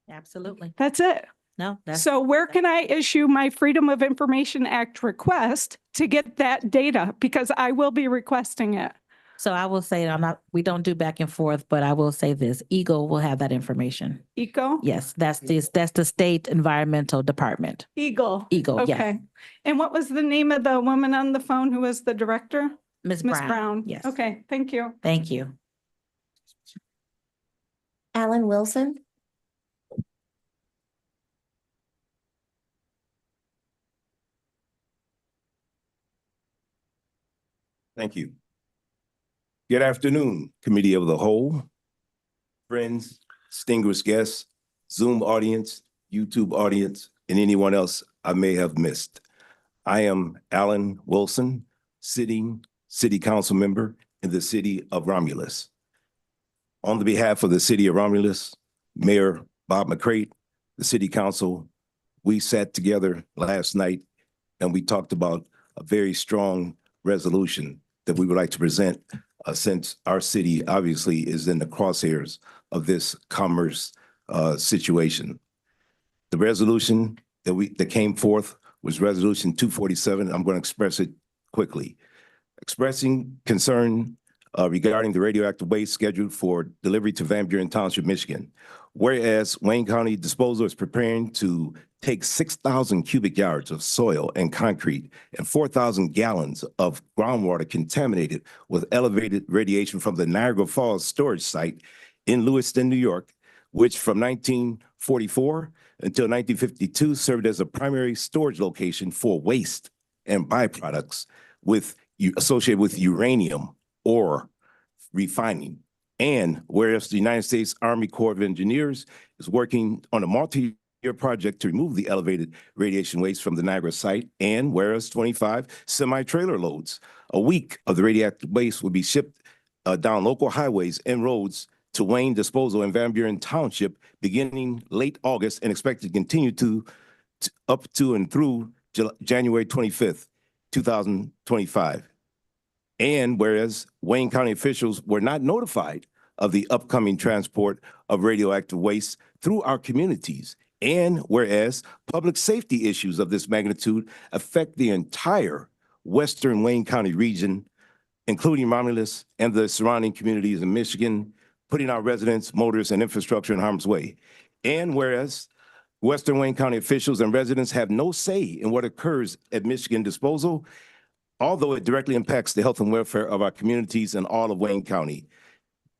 absolutely. That's it. No, so where can I issue my Freedom of Information Act request to get that data? Because I will be requesting it. So I will say, we don't do back and forth, but I will say this, EGLE will have that information. EGLE? Yes, that's the State Environmental Department. EGLE. EGLE, okay. yeah. And what was the name of the woman on the phone who was the director? Ms. Brown. Yes. Okay, thank you. Thank you. Alan Wilson. Thank you. Good afternoon, Committee of the Whole, friends, distinguished guests, Zoom audience, YouTube audience, and anyone else I may have missed. I am Alan Wilson, sitting city council member in the city of Romulus. On the behalf of the city of Romulus, Mayor Bob McCrate, the city council, we sat together last night and we talked about a very strong resolution that we would like to present since our city obviously is in the crosshairs of this commerce situation. The resolution that came forth was Resolution 247. I'm going to express it quickly. Expressing concern regarding the radioactive waste scheduled for delivery to Van Buren Township, Michigan. Whereas Wayne County Disposal is preparing to take 6,000 cubic yards of soil and concrete and 4,000 gallons of groundwater contaminated with elevated radiation from the Niagara Falls storage site in Lewiston, New York, which from 1944 until 1952 served as a primary storage location for waste and byproducts associated with uranium or refining. And whereas the United States Army Corps of Engineers is working on a multi-year project to remove the elevated radiation waste from the Niagara site, and whereas 25 semi-trailer loads a week of the radioactive waste will be shipped down local highways and roads to Wayne Disposal in Van Buren Township beginning late August and expected to continue up to and through January 25th, 2025. And whereas Wayne County officials were not notified of the upcoming transport of radioactive waste through our communities, and whereas public safety issues of this magnitude affect the entire Western Wayne County region, including Romulus and the surrounding communities in Michigan, putting our residents, motorists, and infrastructure in harm's way. And whereas Western Wayne County officials and residents have no say in what occurs at Michigan Disposal, although it directly impacts the health and welfare of our communities and all of Wayne County.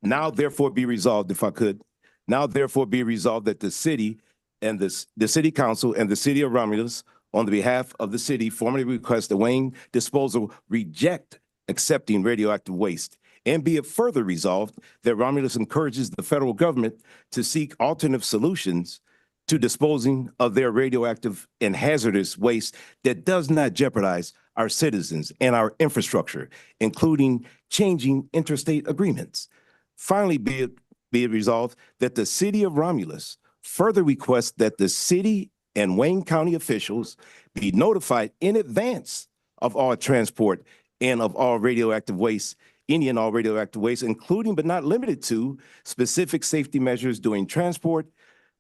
Now therefore be resolved, if I could, now therefore be resolved that the city and the city council and the city of Romulus, on the behalf of the city, formally request that Wayne Disposal reject accepting radioactive waste. And be it further resolved that Romulus encourages the federal government to seek alternative solutions to disposing of their radioactive and hazardous waste that does not jeopardize our citizens and our infrastructure, including changing interstate agreements. Finally, be it resolved that the city of Romulus further requests that the city and Wayne County officials be notified in advance of all transport and of all radioactive waste, any and all radioactive waste, including but not limited to specific safety measures during transport,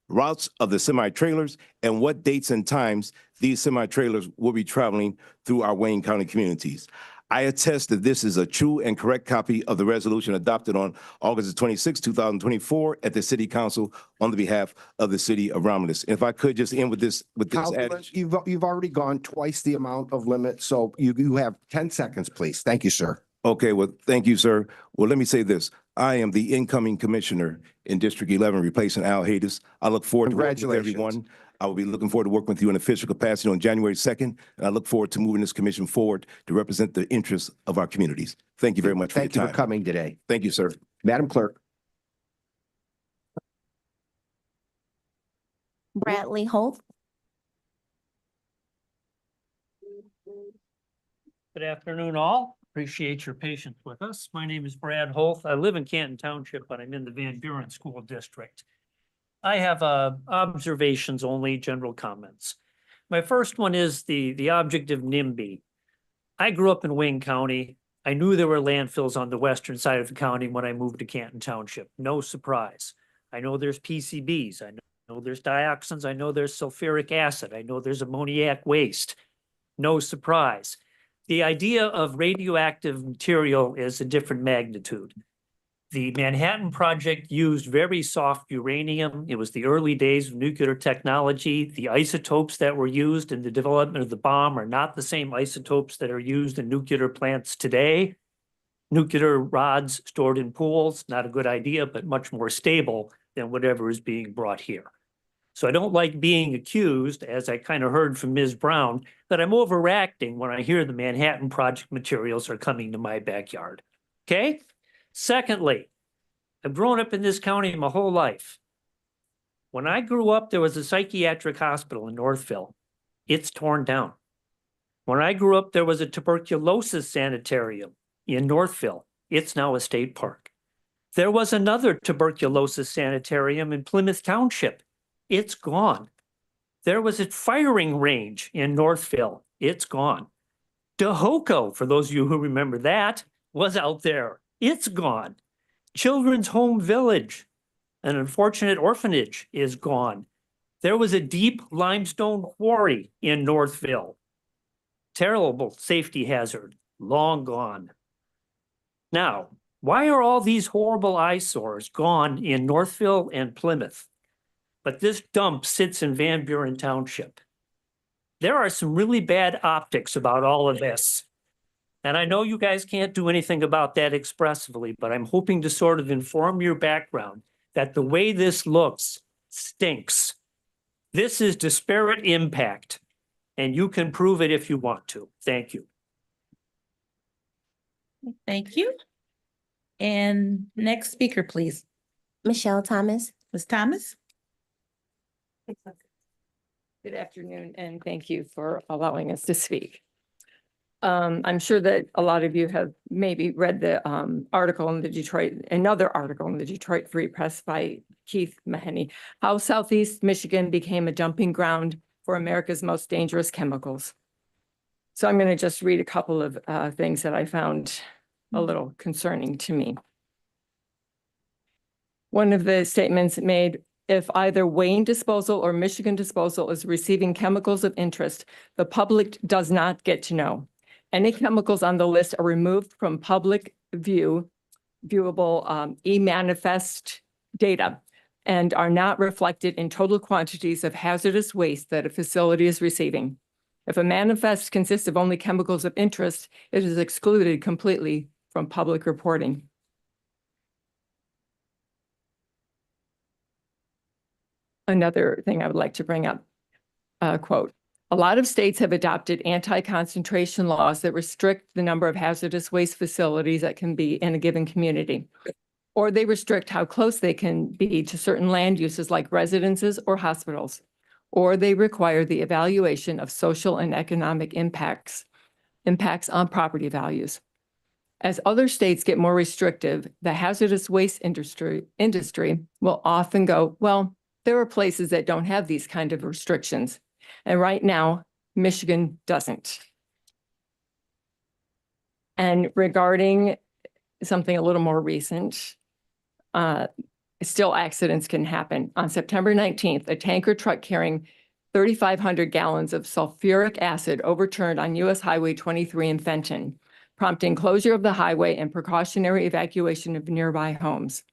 routes of the semi-trailers, and what dates and times these semi-trailers will be traveling through our Wayne County communities. I attest that this is a true and correct copy of the resolution adopted on August 26, 2024 at the City Council on the behalf of the city of Romulus. And if I could just end with this Councilman, adage. you've already gone twice the amount of limit, so you have 10 seconds, please. Thank you, sir. Okay, well, thank you, sir. Well, let me say this. I am the incoming commissioner in District 11, replacing Al Haydes. I look forward to working with everyone. I will be looking forward to working with you in official capacity on January 2nd, and I look forward to moving this commission forward to represent the interests of our communities. Thank you very much for your time. Thank you for coming today. Thank you, sir. Madam Clerk. Bradley Holt. Good afternoon, all. Appreciate your patience with us. My name is Brad Holt. I live in Canton Township, but I'm in the Van Buren School District. I have observations only, general comments. My first one is the object of NIMBY. I grew up in Wayne County. I knew there were landfills on the western side of the county when I moved to Canton Township. No surprise. I know there's PCBs. I know there's dioxins. I know there's sulfuric acid. I know there's ammoniac waste. No surprise. The idea of radioactive material is a different magnitude. The Manhattan Project used very soft uranium. It was the early days of nuclear technology. The isotopes that were used in the development of the bomb are not the same isotopes that are used in nuclear plants today. Nuclear rods stored in pools, not a good idea, but much more stable than whatever is being brought here. So I don't like being accused, as I kind of heard from Ms. Brown, that I'm overreacting when I hear the Manhattan Project materials are coming to my backyard. Okay? Secondly, I've grown up in this county my whole life. When I grew up, there was a psychiatric hospital in Northville. It's torn down. When I grew up, there was a tuberculosis sanitarium in Northville. It's now a state park. There was another tuberculosis sanitarium in Plymouth Township. It's gone. There was a firing range in Northville. It's gone. DeHoco, for those of you who remember that, was out there. It's gone. Children's Home Village An unfortunate orphanage is gone. There was a deep limestone quarry in Northville. Terrible safety hazard, long gone. Now, why are all these horrible eyesores gone in Northville and Plymouth? But this dump sits in Van Buren Township. There are some really bad optics about all of this. And I know you guys can't do anything about that expressively, but I'm hoping to sort of inform your background that the way this looks stinks. This is disparate impact, and you can prove it if you want to. Thank you. Thank you. And next speaker, please. Michelle Thomas. Ms. Thomas? Good afternoon, and thank you for allowing us to speak. I'm sure that a lot of you have maybe read the article in the another article in the Detroit Free Press by Keith Mahoney, how Southeast Michigan became a dumping ground for America's most dangerous chemicals. So I'm going to just read a couple of things that I found a little concerning to me. One of the statements made, if either Wayne Disposal or Michigan Disposal is receiving chemicals of interest, the public does not get to know. Any chemicals on the list are removed from public viewable e-manifest data and are not reflected in total quantities of hazardous waste that a facility is receiving. If a manifest consists of only chemicals of interest, it is excluded completely from public reporting. Another thing I would like to bring up, quote, a lot of states have adopted anti-concentration laws that restrict the number of hazardous waste facilities that can be in a given community, or they restrict how close they can be to certain land uses like residences or hospitals, or they require the evaluation of social and economic impacts on property values. As other states get more restrictive, the hazardous waste industry will often go, well, there are places that don't have these kind of restrictions. And right now, Michigan doesn't. And regarding something a little more recent, still accidents can happen. On September 19th, a tanker truck carrying 3,500 gallons of sulfuric acid overturned on US Highway 23 in Fenton, prompting closure of the highway and precautionary evacuation of nearby homes.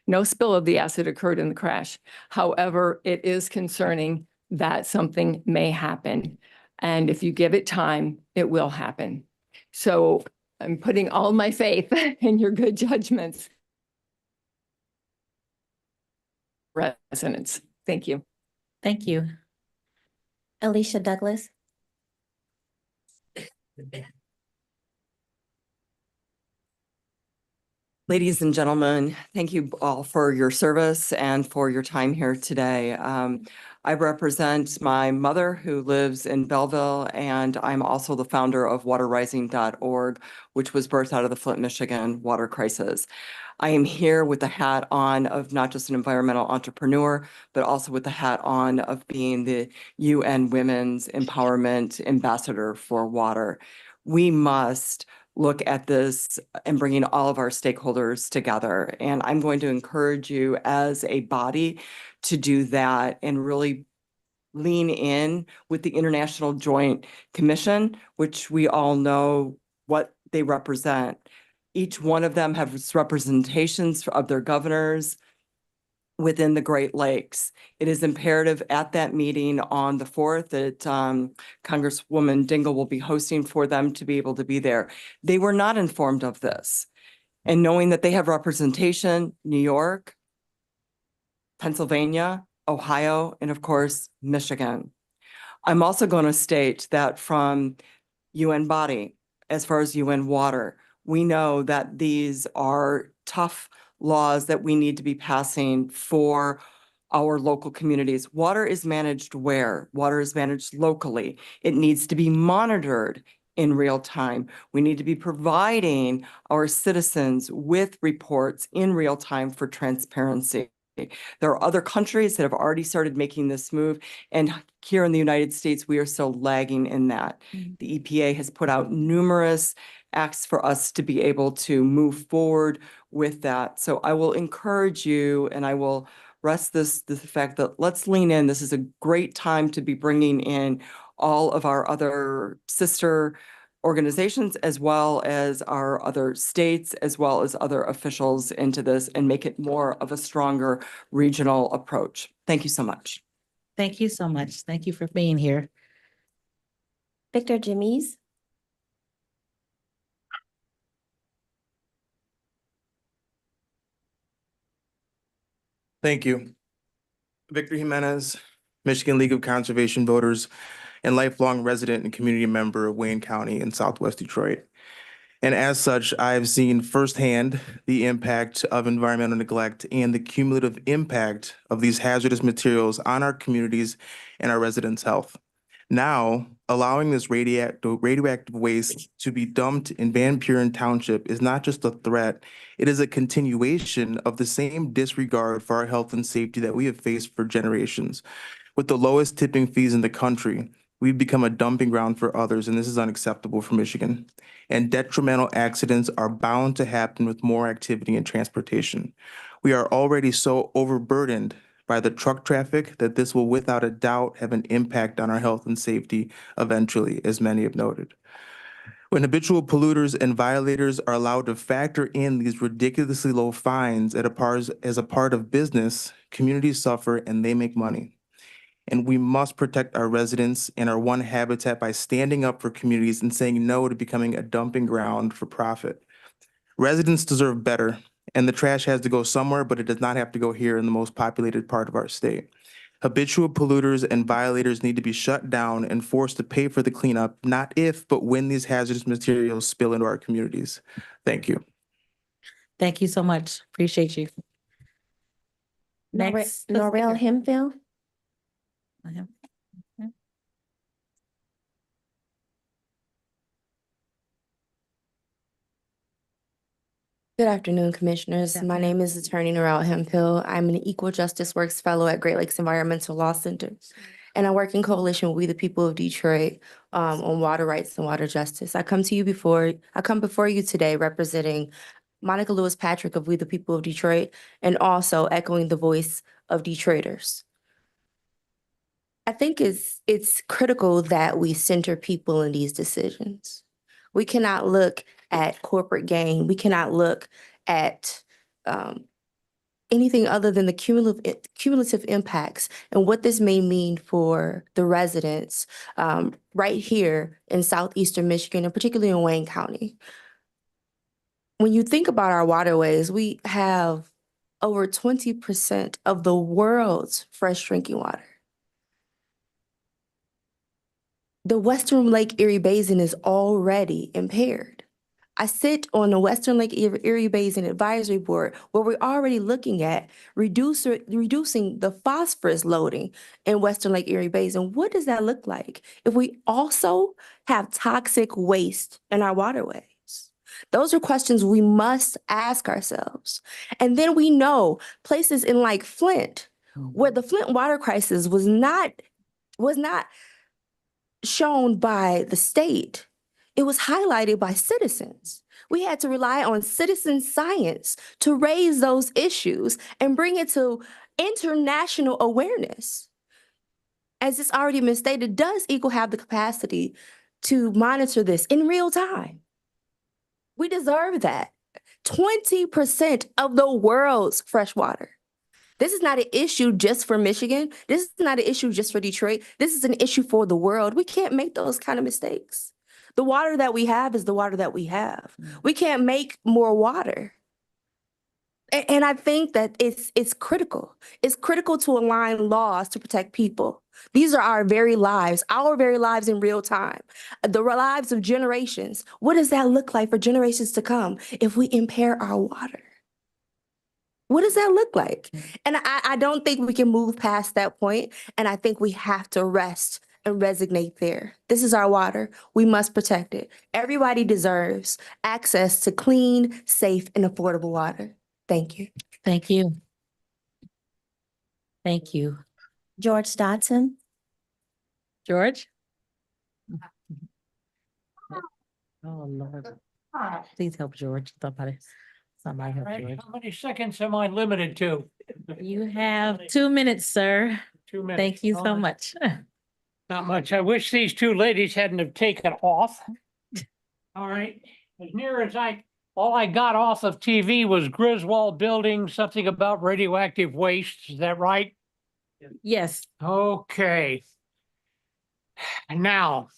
No spill of the acid occurred in the crash. However, it is concerning that something may happen. And if you give it time, it will happen. So I'm putting all my faith in your good judgments. Residents. Thank you. Thank you. Alicia Douglas. Ladies and gentlemen, thank you all for your service and for your time here today. I represent my mother who lives in Belleville, and I'm also the founder of waterrising.org, which was birthed out of the Flint, Michigan water crisis. I am here with the hat on of not just an environmental entrepreneur, but also with the hat on of being the UN Women's Empowerment Ambassador for Water. We must look at this and bringing all of our stakeholders together. And I'm going to encourage you as a body to do that and really lean in with the International Joint Commission, which we all know what they represent. Each one of them has representations of their governors within the Great Lakes. It is imperative at that meeting on the 4th that Congresswoman Dingell will be hosting for them to be able to be there. They were not informed of this. And knowing that they have representation, New York, Pennsylvania, Ohio, and of course, Michigan. I'm also going to state that from UN body, as far as UN water, we know that these are tough laws that we need to be passing for our local communities. Water is managed where? Water is managed locally. It needs to be monitored in real time. We need to be providing our citizens with reports in real time for transparency. There are other countries that have already started making this move, and here in the United States, we are still lagging in that. The EPA has put out numerous asks for us to be able to move forward with that. So I will encourage you, and I will rest the fact that let's lean in. This is a great time to be bringing in all of our other sister organizations, as well as our other states, as well as other officials into this, and make it more of a stronger regional approach. Thank you so much. Thank you so much. Thank you for being here. Victor Jimmies. Thank you. Victor Jimenez, Michigan League of Conservation Voters, and lifelong resident and community member of Wayne County in Southwest Detroit. And as such, I have seen firsthand the impact of environmental neglect and the cumulative impact of these hazardous materials on our communities and our residents' health. Now, allowing this radioactive waste to be dumped in Van Buren Township is not just a threat, it is a continuation of the same disregard for our health and safety that we have faced for generations. With the lowest tipping fees in the country, we've become a dumping ground for others, and this is unacceptable for Michigan. And detrimental accidents are bound to happen with more activity in transportation. We are already so overburdened by the truck traffic that this will without a doubt have an impact on our health and safety eventually, as many have noted. When habitual polluters and violators are allowed to factor in these ridiculously low fines as a part of business, communities suffer and they make money. And we must protect our residents and our one habitat by standing up for communities and saying no to becoming a dumping ground for profit. Residents deserve better, and the trash has to go somewhere, but it does not have to go here in the most populated part of our state. Habitual polluters and violators need to be shut down and forced to pay for the cleanup, not if, but when these hazardous materials spill into our communities. Thank you. Thank you so much. Appreciate you. Next. Norrell Hemphill. Good afternoon, Commissioners. My name is Attorney Norrell Hemphill. I'm an Equal Justice Works Fellow at Great Lakes Environmental Law Center, and I work in coalition with We the People of Detroit on water rights and water justice. I come before you today representing Monica Lewis Patrick of We the People of Detroit, and also echoing the voice of Detroiters. I think it's critical that we center people in these decisions. We cannot look at corporate gain. We cannot look at anything other than the cumulative impacts and what this may mean for the residents right here in southeastern Michigan, and particularly in Wayne County. When you think about our waterways, we have over 20% of the world's fresh drinking water. The Western Lake Erie Basin is already impaired. I sit on the Western Lake Erie Basin Advisory Board, where we're already looking at reducing the phosphorus loading in Western Lake Erie Basin. What does that look like if we also have toxic waste in our waterways? Those are questions we must ask ourselves. And then we know places in like Flint, where the Flint water crisis was not shown by the state, it was highlighted by citizens. We had to rely on citizen science to raise those issues and bring it to international awareness. As it's already been stated, does EGLE have the capacity to monitor this in real time? We deserve that. 20% of the world's fresh water. This is not an issue just for Michigan. This is not an issue just for Detroit. This is an issue for the world. We can't make those kind of mistakes. The water that we have is the water that we have. We can't make more water. And I think that it's critical. It's critical to align laws to protect people. These are our very lives in real time, the lives of generations. What does that look like for generations to come if we impair our water? What does that look like? And I don't think we can move past that point. And I think we have to rest and resignate there. This is our water. We must protect it. Everybody deserves access to clean, safe, and affordable water. Thank you. Thank you. Thank you. George Dodson. George? Oh, Lord. Please help George. Somebody help Right, George. how many seconds am I limited to? You have 2 minutes, sir. 2 minutes. Thank you so Oh, much. Not much. I wish these two ladies hadn't have taken off. All right, as near as all I got off of TV was Griswold Building, something about radioactive waste. Is that right? Yes. Okay. Now,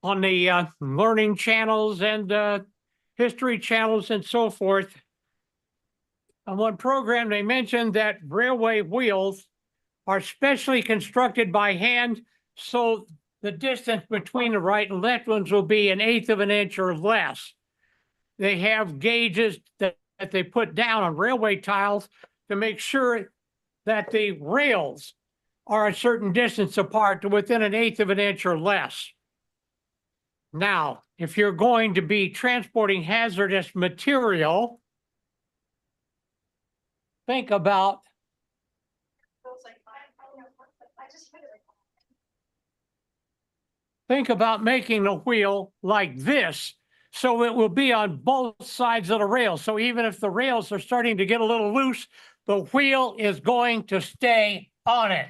on the learning channels and history channels and so forth, on one program, they mentioned that railway wheels are specially constructed by hand, so the distance between the right and left ones will be 1/8 of an inch or less. They have gauges that they put down on railway tiles to make sure that the rails are a certain distance apart to within 1/8 of an inch or less. Now, if you're going to be transporting hazardous material, think about making the wheel like this, so it will be on both sides of the rail. So even if the rails are starting to get a little loose, the wheel is going to stay on it,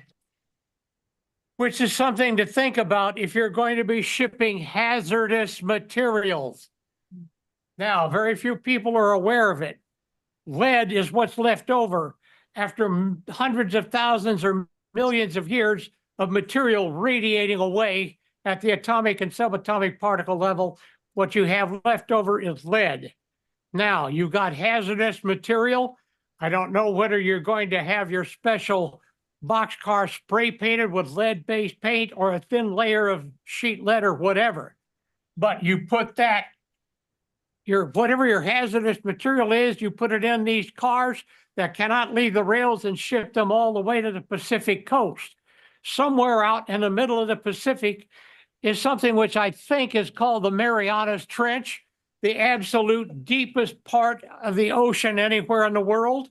which is something to think about if you're going to be shipping hazardous materials. Now, very few people are aware of it. Lead is what's left over after hundreds of thousands or millions of years of material radiating away at the atomic and subatomic particle level. What you have left over is lead. Now, you've got hazardous material. I don't know whether you're going to have your special boxcar spray painted with lead-based paint or a thin layer of sheet lead or whatever. But you put that, whatever your hazardous material is, you put it in these cars that cannot leave the rails and ship them all the way to the Pacific coast. Somewhere out in the middle of the Pacific is something which I think is called the Marianas Trench, the absolute deepest part of the ocean anywhere in the world.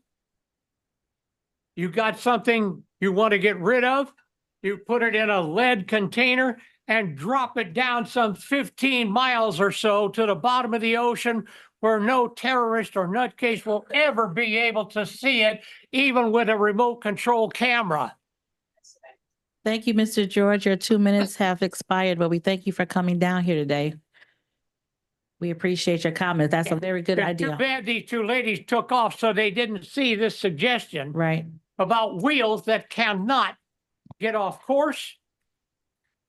You got something you want to get rid of, you put it in a lead container and drop it down some 15 miles or so to the bottom of the ocean where no terrorist or nutcase will ever be able to see it, even with a remote control camera. Thank you, Mr. George. Your 2 minutes have expired, but we thank you for coming down here today. We appreciate your comments. That's a very good It's idea. too bad these two ladies took off so they didn't see this suggestion. Right. About wheels that cannot get off course.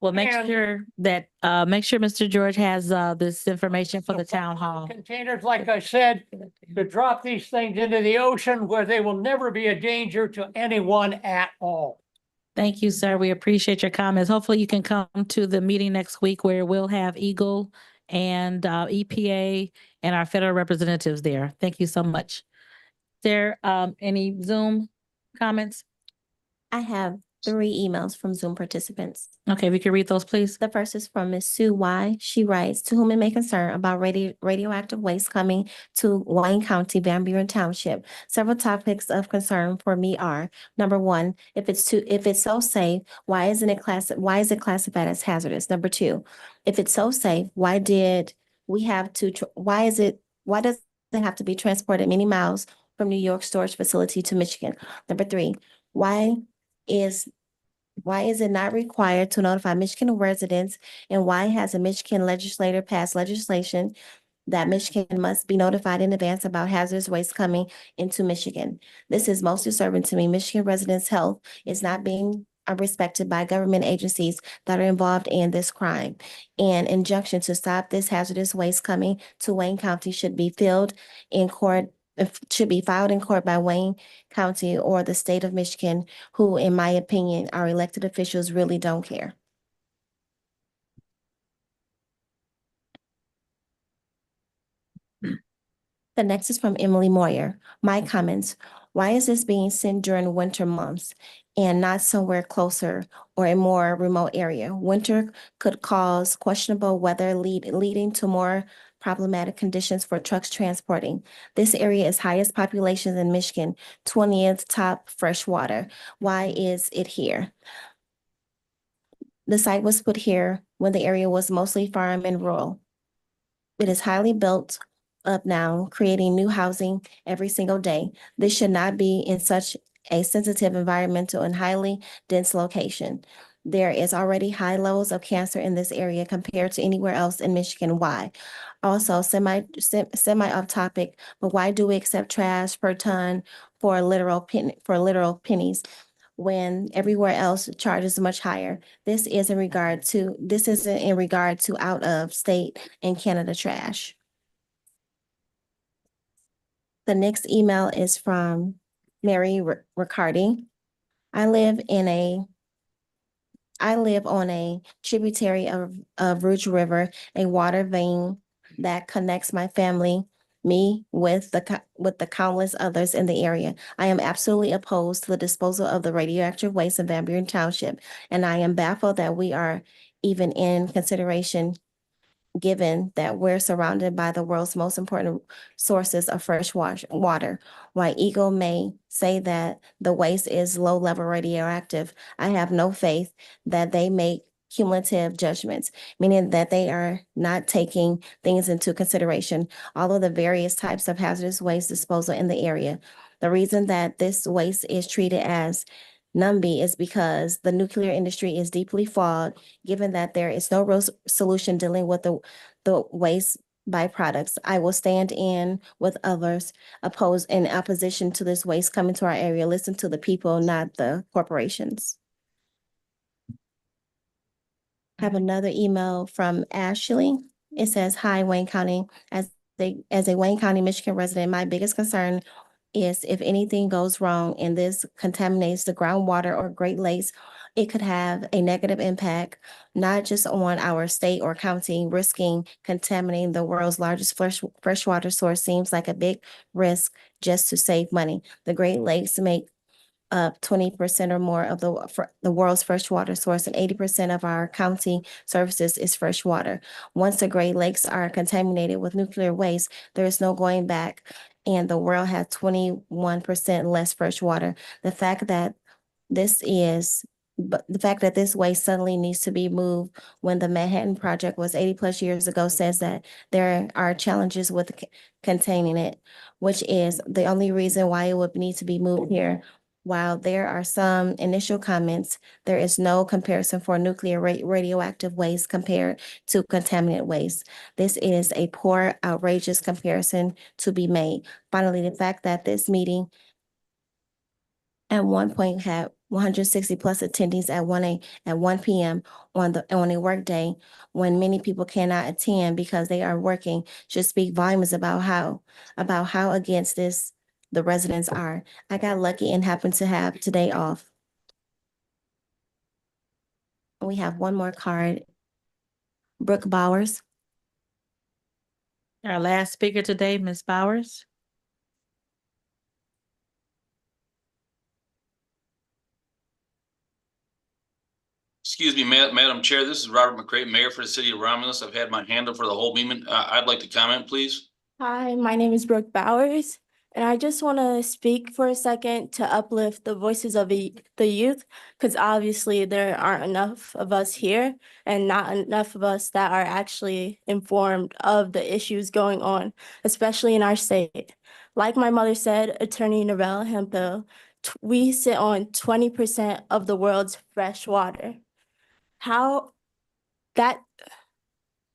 Well, make sure Mr. George has this information for the town hall. Containers, like I said, to drop these things into the ocean where they will never be a danger to anyone at all. Thank you, sir. We appreciate your comments. Hopefully you can come to the meeting next week where we'll have EGLE and EPA and our federal representatives there. Thank you so much. Is there any Zoom comments? I have 3 emails from Zoom participants. Okay, we can read those, please. The first is from Ms. Sue Y. She writes, to whom it may concern about radioactive waste coming to Wayne County, Van Buren Township. Several topics of concern for me are, number 1, if it's so safe, why is it classified as hazardous? Number 2, if it's so safe, why does it have to be transported many miles from New York storage facility to Michigan? Number 3, why is it not required to notify Michigan residents? And why has a Michigan legislator passed legislation that Michigan must be notified in advance about hazardous waste coming into Michigan? This is most disturbing to me. Michigan residents' health is not being respected by government agencies that are involved in this crime. An injunction to stop this hazardous waste coming to Wayne County should be filed in court by Wayne County or the state of Michigan, who, in my opinion, our elected officials really don't care. The next is from Emily Moyer. My comments: why is this being sent during winter months and not somewhere closer or a more remote area? Winter could cause questionable weather leading to more problematic conditions for trucks transporting. This area is highest population in Michigan, 20th top freshwater. Why is it here? The site was put here when the area was mostly farm and rural. It is highly built up now, creating new housing every single day. This should not be in such a sensitive environmental and highly dense location. There is already high levels of cancer in this area compared to anywhere else in Michigan. Why? Also, semi off topic, but why do we accept trash per ton for literal pennies when everywhere else charges much higher? This isn't in regard to out of state and Canada trash. The next email is from Mary Riccardi. I live on a tributary of Rouge River, a water vein that connects my family, me with the countless others in the area. I am absolutely opposed to the disposal of the radioactive waste in Van Buren Township, and I am baffled that we are even in consideration given that we're surrounded by the world's most important sources of fresh water. While EGLE may say that the waste is low-level radioactive, I have no faith that they make cumulative judgments, meaning that they are not taking things into consideration, all of the various types of hazardous waste disposal in the area. The reason that this waste is treated as NUMBY is because the nuclear industry is deeply flawed, given that there is no real solution dealing with the waste byproducts. I will stand in with others in opposition to this waste coming to our area. Listen to the people, not the corporations. I have another email from Ashley. It says, "Hi, Wayne County. As a Wayne County, Michigan resident, my biggest concern is if anything goes wrong and this contaminates the groundwater or Great Lakes, it could have a negative impact, not just on our state or county. Risking contaminating the world's largest freshwater source seems like a big risk just to save money. The Great Lakes make up 20% or more of the world's freshwater source, and 80% of our county services is freshwater. Once the Great Lakes are contaminated with nuclear waste, there is no going back, and the world has 21% less fresh water. The fact that this waste suddenly needs to be moved when the Manhattan Project was 80+ years ago says that there are challenges with containing it, which is the only reason why it would need to be moved here. While there are some initial comments, there is no comparison for nuclear radioactive waste compared to contaminated waste. This is a poor, outrageous comparison to be made. Finally, the fact that this meeting at one point had 160+ attendees at 1 p.m. on a work day when many people cannot attend because they are working should speak volumes about how against this the residents are. I got lucky and happened to have today off. We have one more card. Brooke Bowers. Our last speaker today, Ms. Bowers. Excuse me, Madam Chair, this is Robert McCray, Mayor for the City of Romulus. I've had my hand up for the whole meeting. I'd like to comment, please. Hi, my name is Brooke Bowers, and I just want to speak for a second to uplift the voices of the youth, because obviously there aren't enough of us here and not enough of us that are actually informed of the issues going on, especially in our state. Like my mother said, Attorney Narelle Hemphill, we sit on 20% of the world's fresh water. How that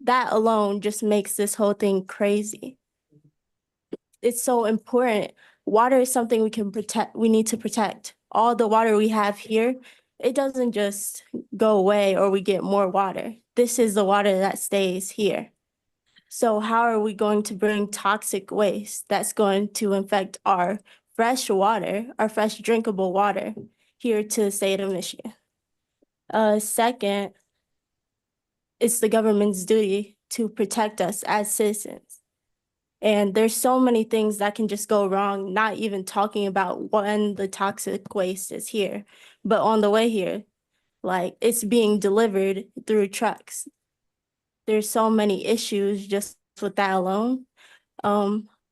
alone just makes this whole thing crazy. It's so important. Water is something we need to protect. All the water we have here, it doesn't just go away or we get more water. This is the water that stays here. So how are we going to bring toxic waste that's going to infect our fresh water, our fresh drinkable water here to the state of Michigan? Second, it's the government's duty to protect us as citizens. And there's so many things that can just go wrong, not even talking about when the toxic waste is here, but on the way here, like it's being delivered through trucks. There's so many issues just with that alone.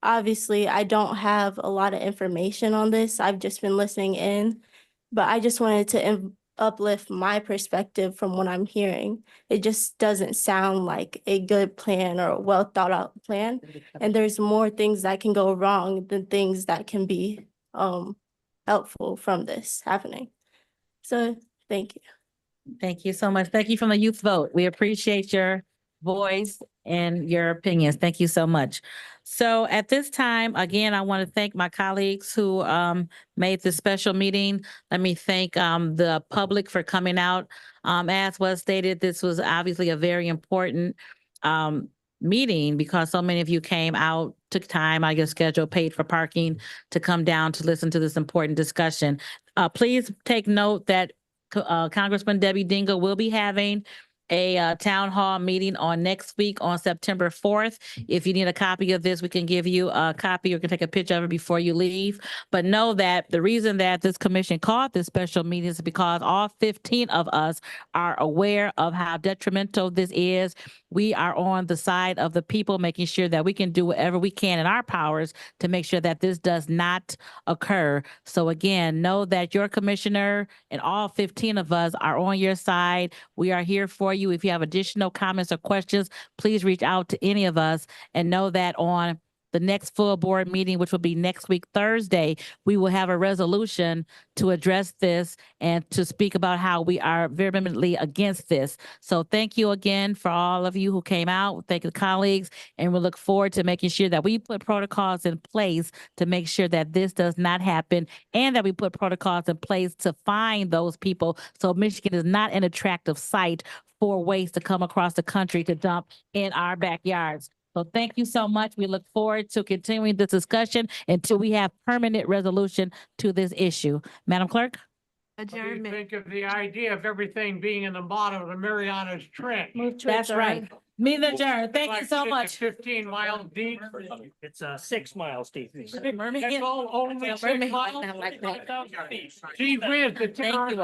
Obviously, I don't have a lot of information on this. I've just been listening in, but I just wanted to uplift my perspective from what I'm hearing. It just doesn't sound like a good plan or a well thought out plan. And there's more things that can go wrong than things that can be helpful from this happening. So thank you. Thank you so much. Thank you from the Youth Vote. We appreciate your voice and your opinions. Thank you so much. So at this time, again, I want to thank my colleagues who made this special meeting. Let me thank the public for coming out. As was stated, this was obviously a very important meeting because so many of you came out, took time out of your schedule, paid for parking to come down to listen to this important discussion. Please take note that Congressman Debbie Dingell will be having a town hall meeting on next week on September 4th. If you need a copy of this, we can give you a copy or can take a picture of it before you leave. But know that the reason that this commission called this special meeting is because all 15 of us are aware of how detrimental this is. We are on the side of the people, making sure that we can do whatever we can in our powers to make sure that this does not occur. So again, know that your commissioner and all 15 of us are on your side. We are here for you. If you have additional comments or questions, please reach out to any of us, and know that on the next full board meeting, which will be next week, Thursday, we will have a resolution to address this and to speak about how we are vehemently against this. So thank you again for all of you who came out. Thank you, colleagues, and we look forward to making sure that we put protocols in place to make sure that this does not happen, and that we put protocols in place to find those people so Michigan is not an attractive site for waste to come across the country to dump in our backyards. So thank you so much. We look forward to continuing this discussion until we have permanent resolution to this issue. Madam Clerk? What do you think of the idea of everything being in the bottom of the Marianas Trench? That's right. Meet adjourned. Thank you so much. 15 miles deep. It's 6 miles deep. That's all only 6 miles. Gee whiz, the town.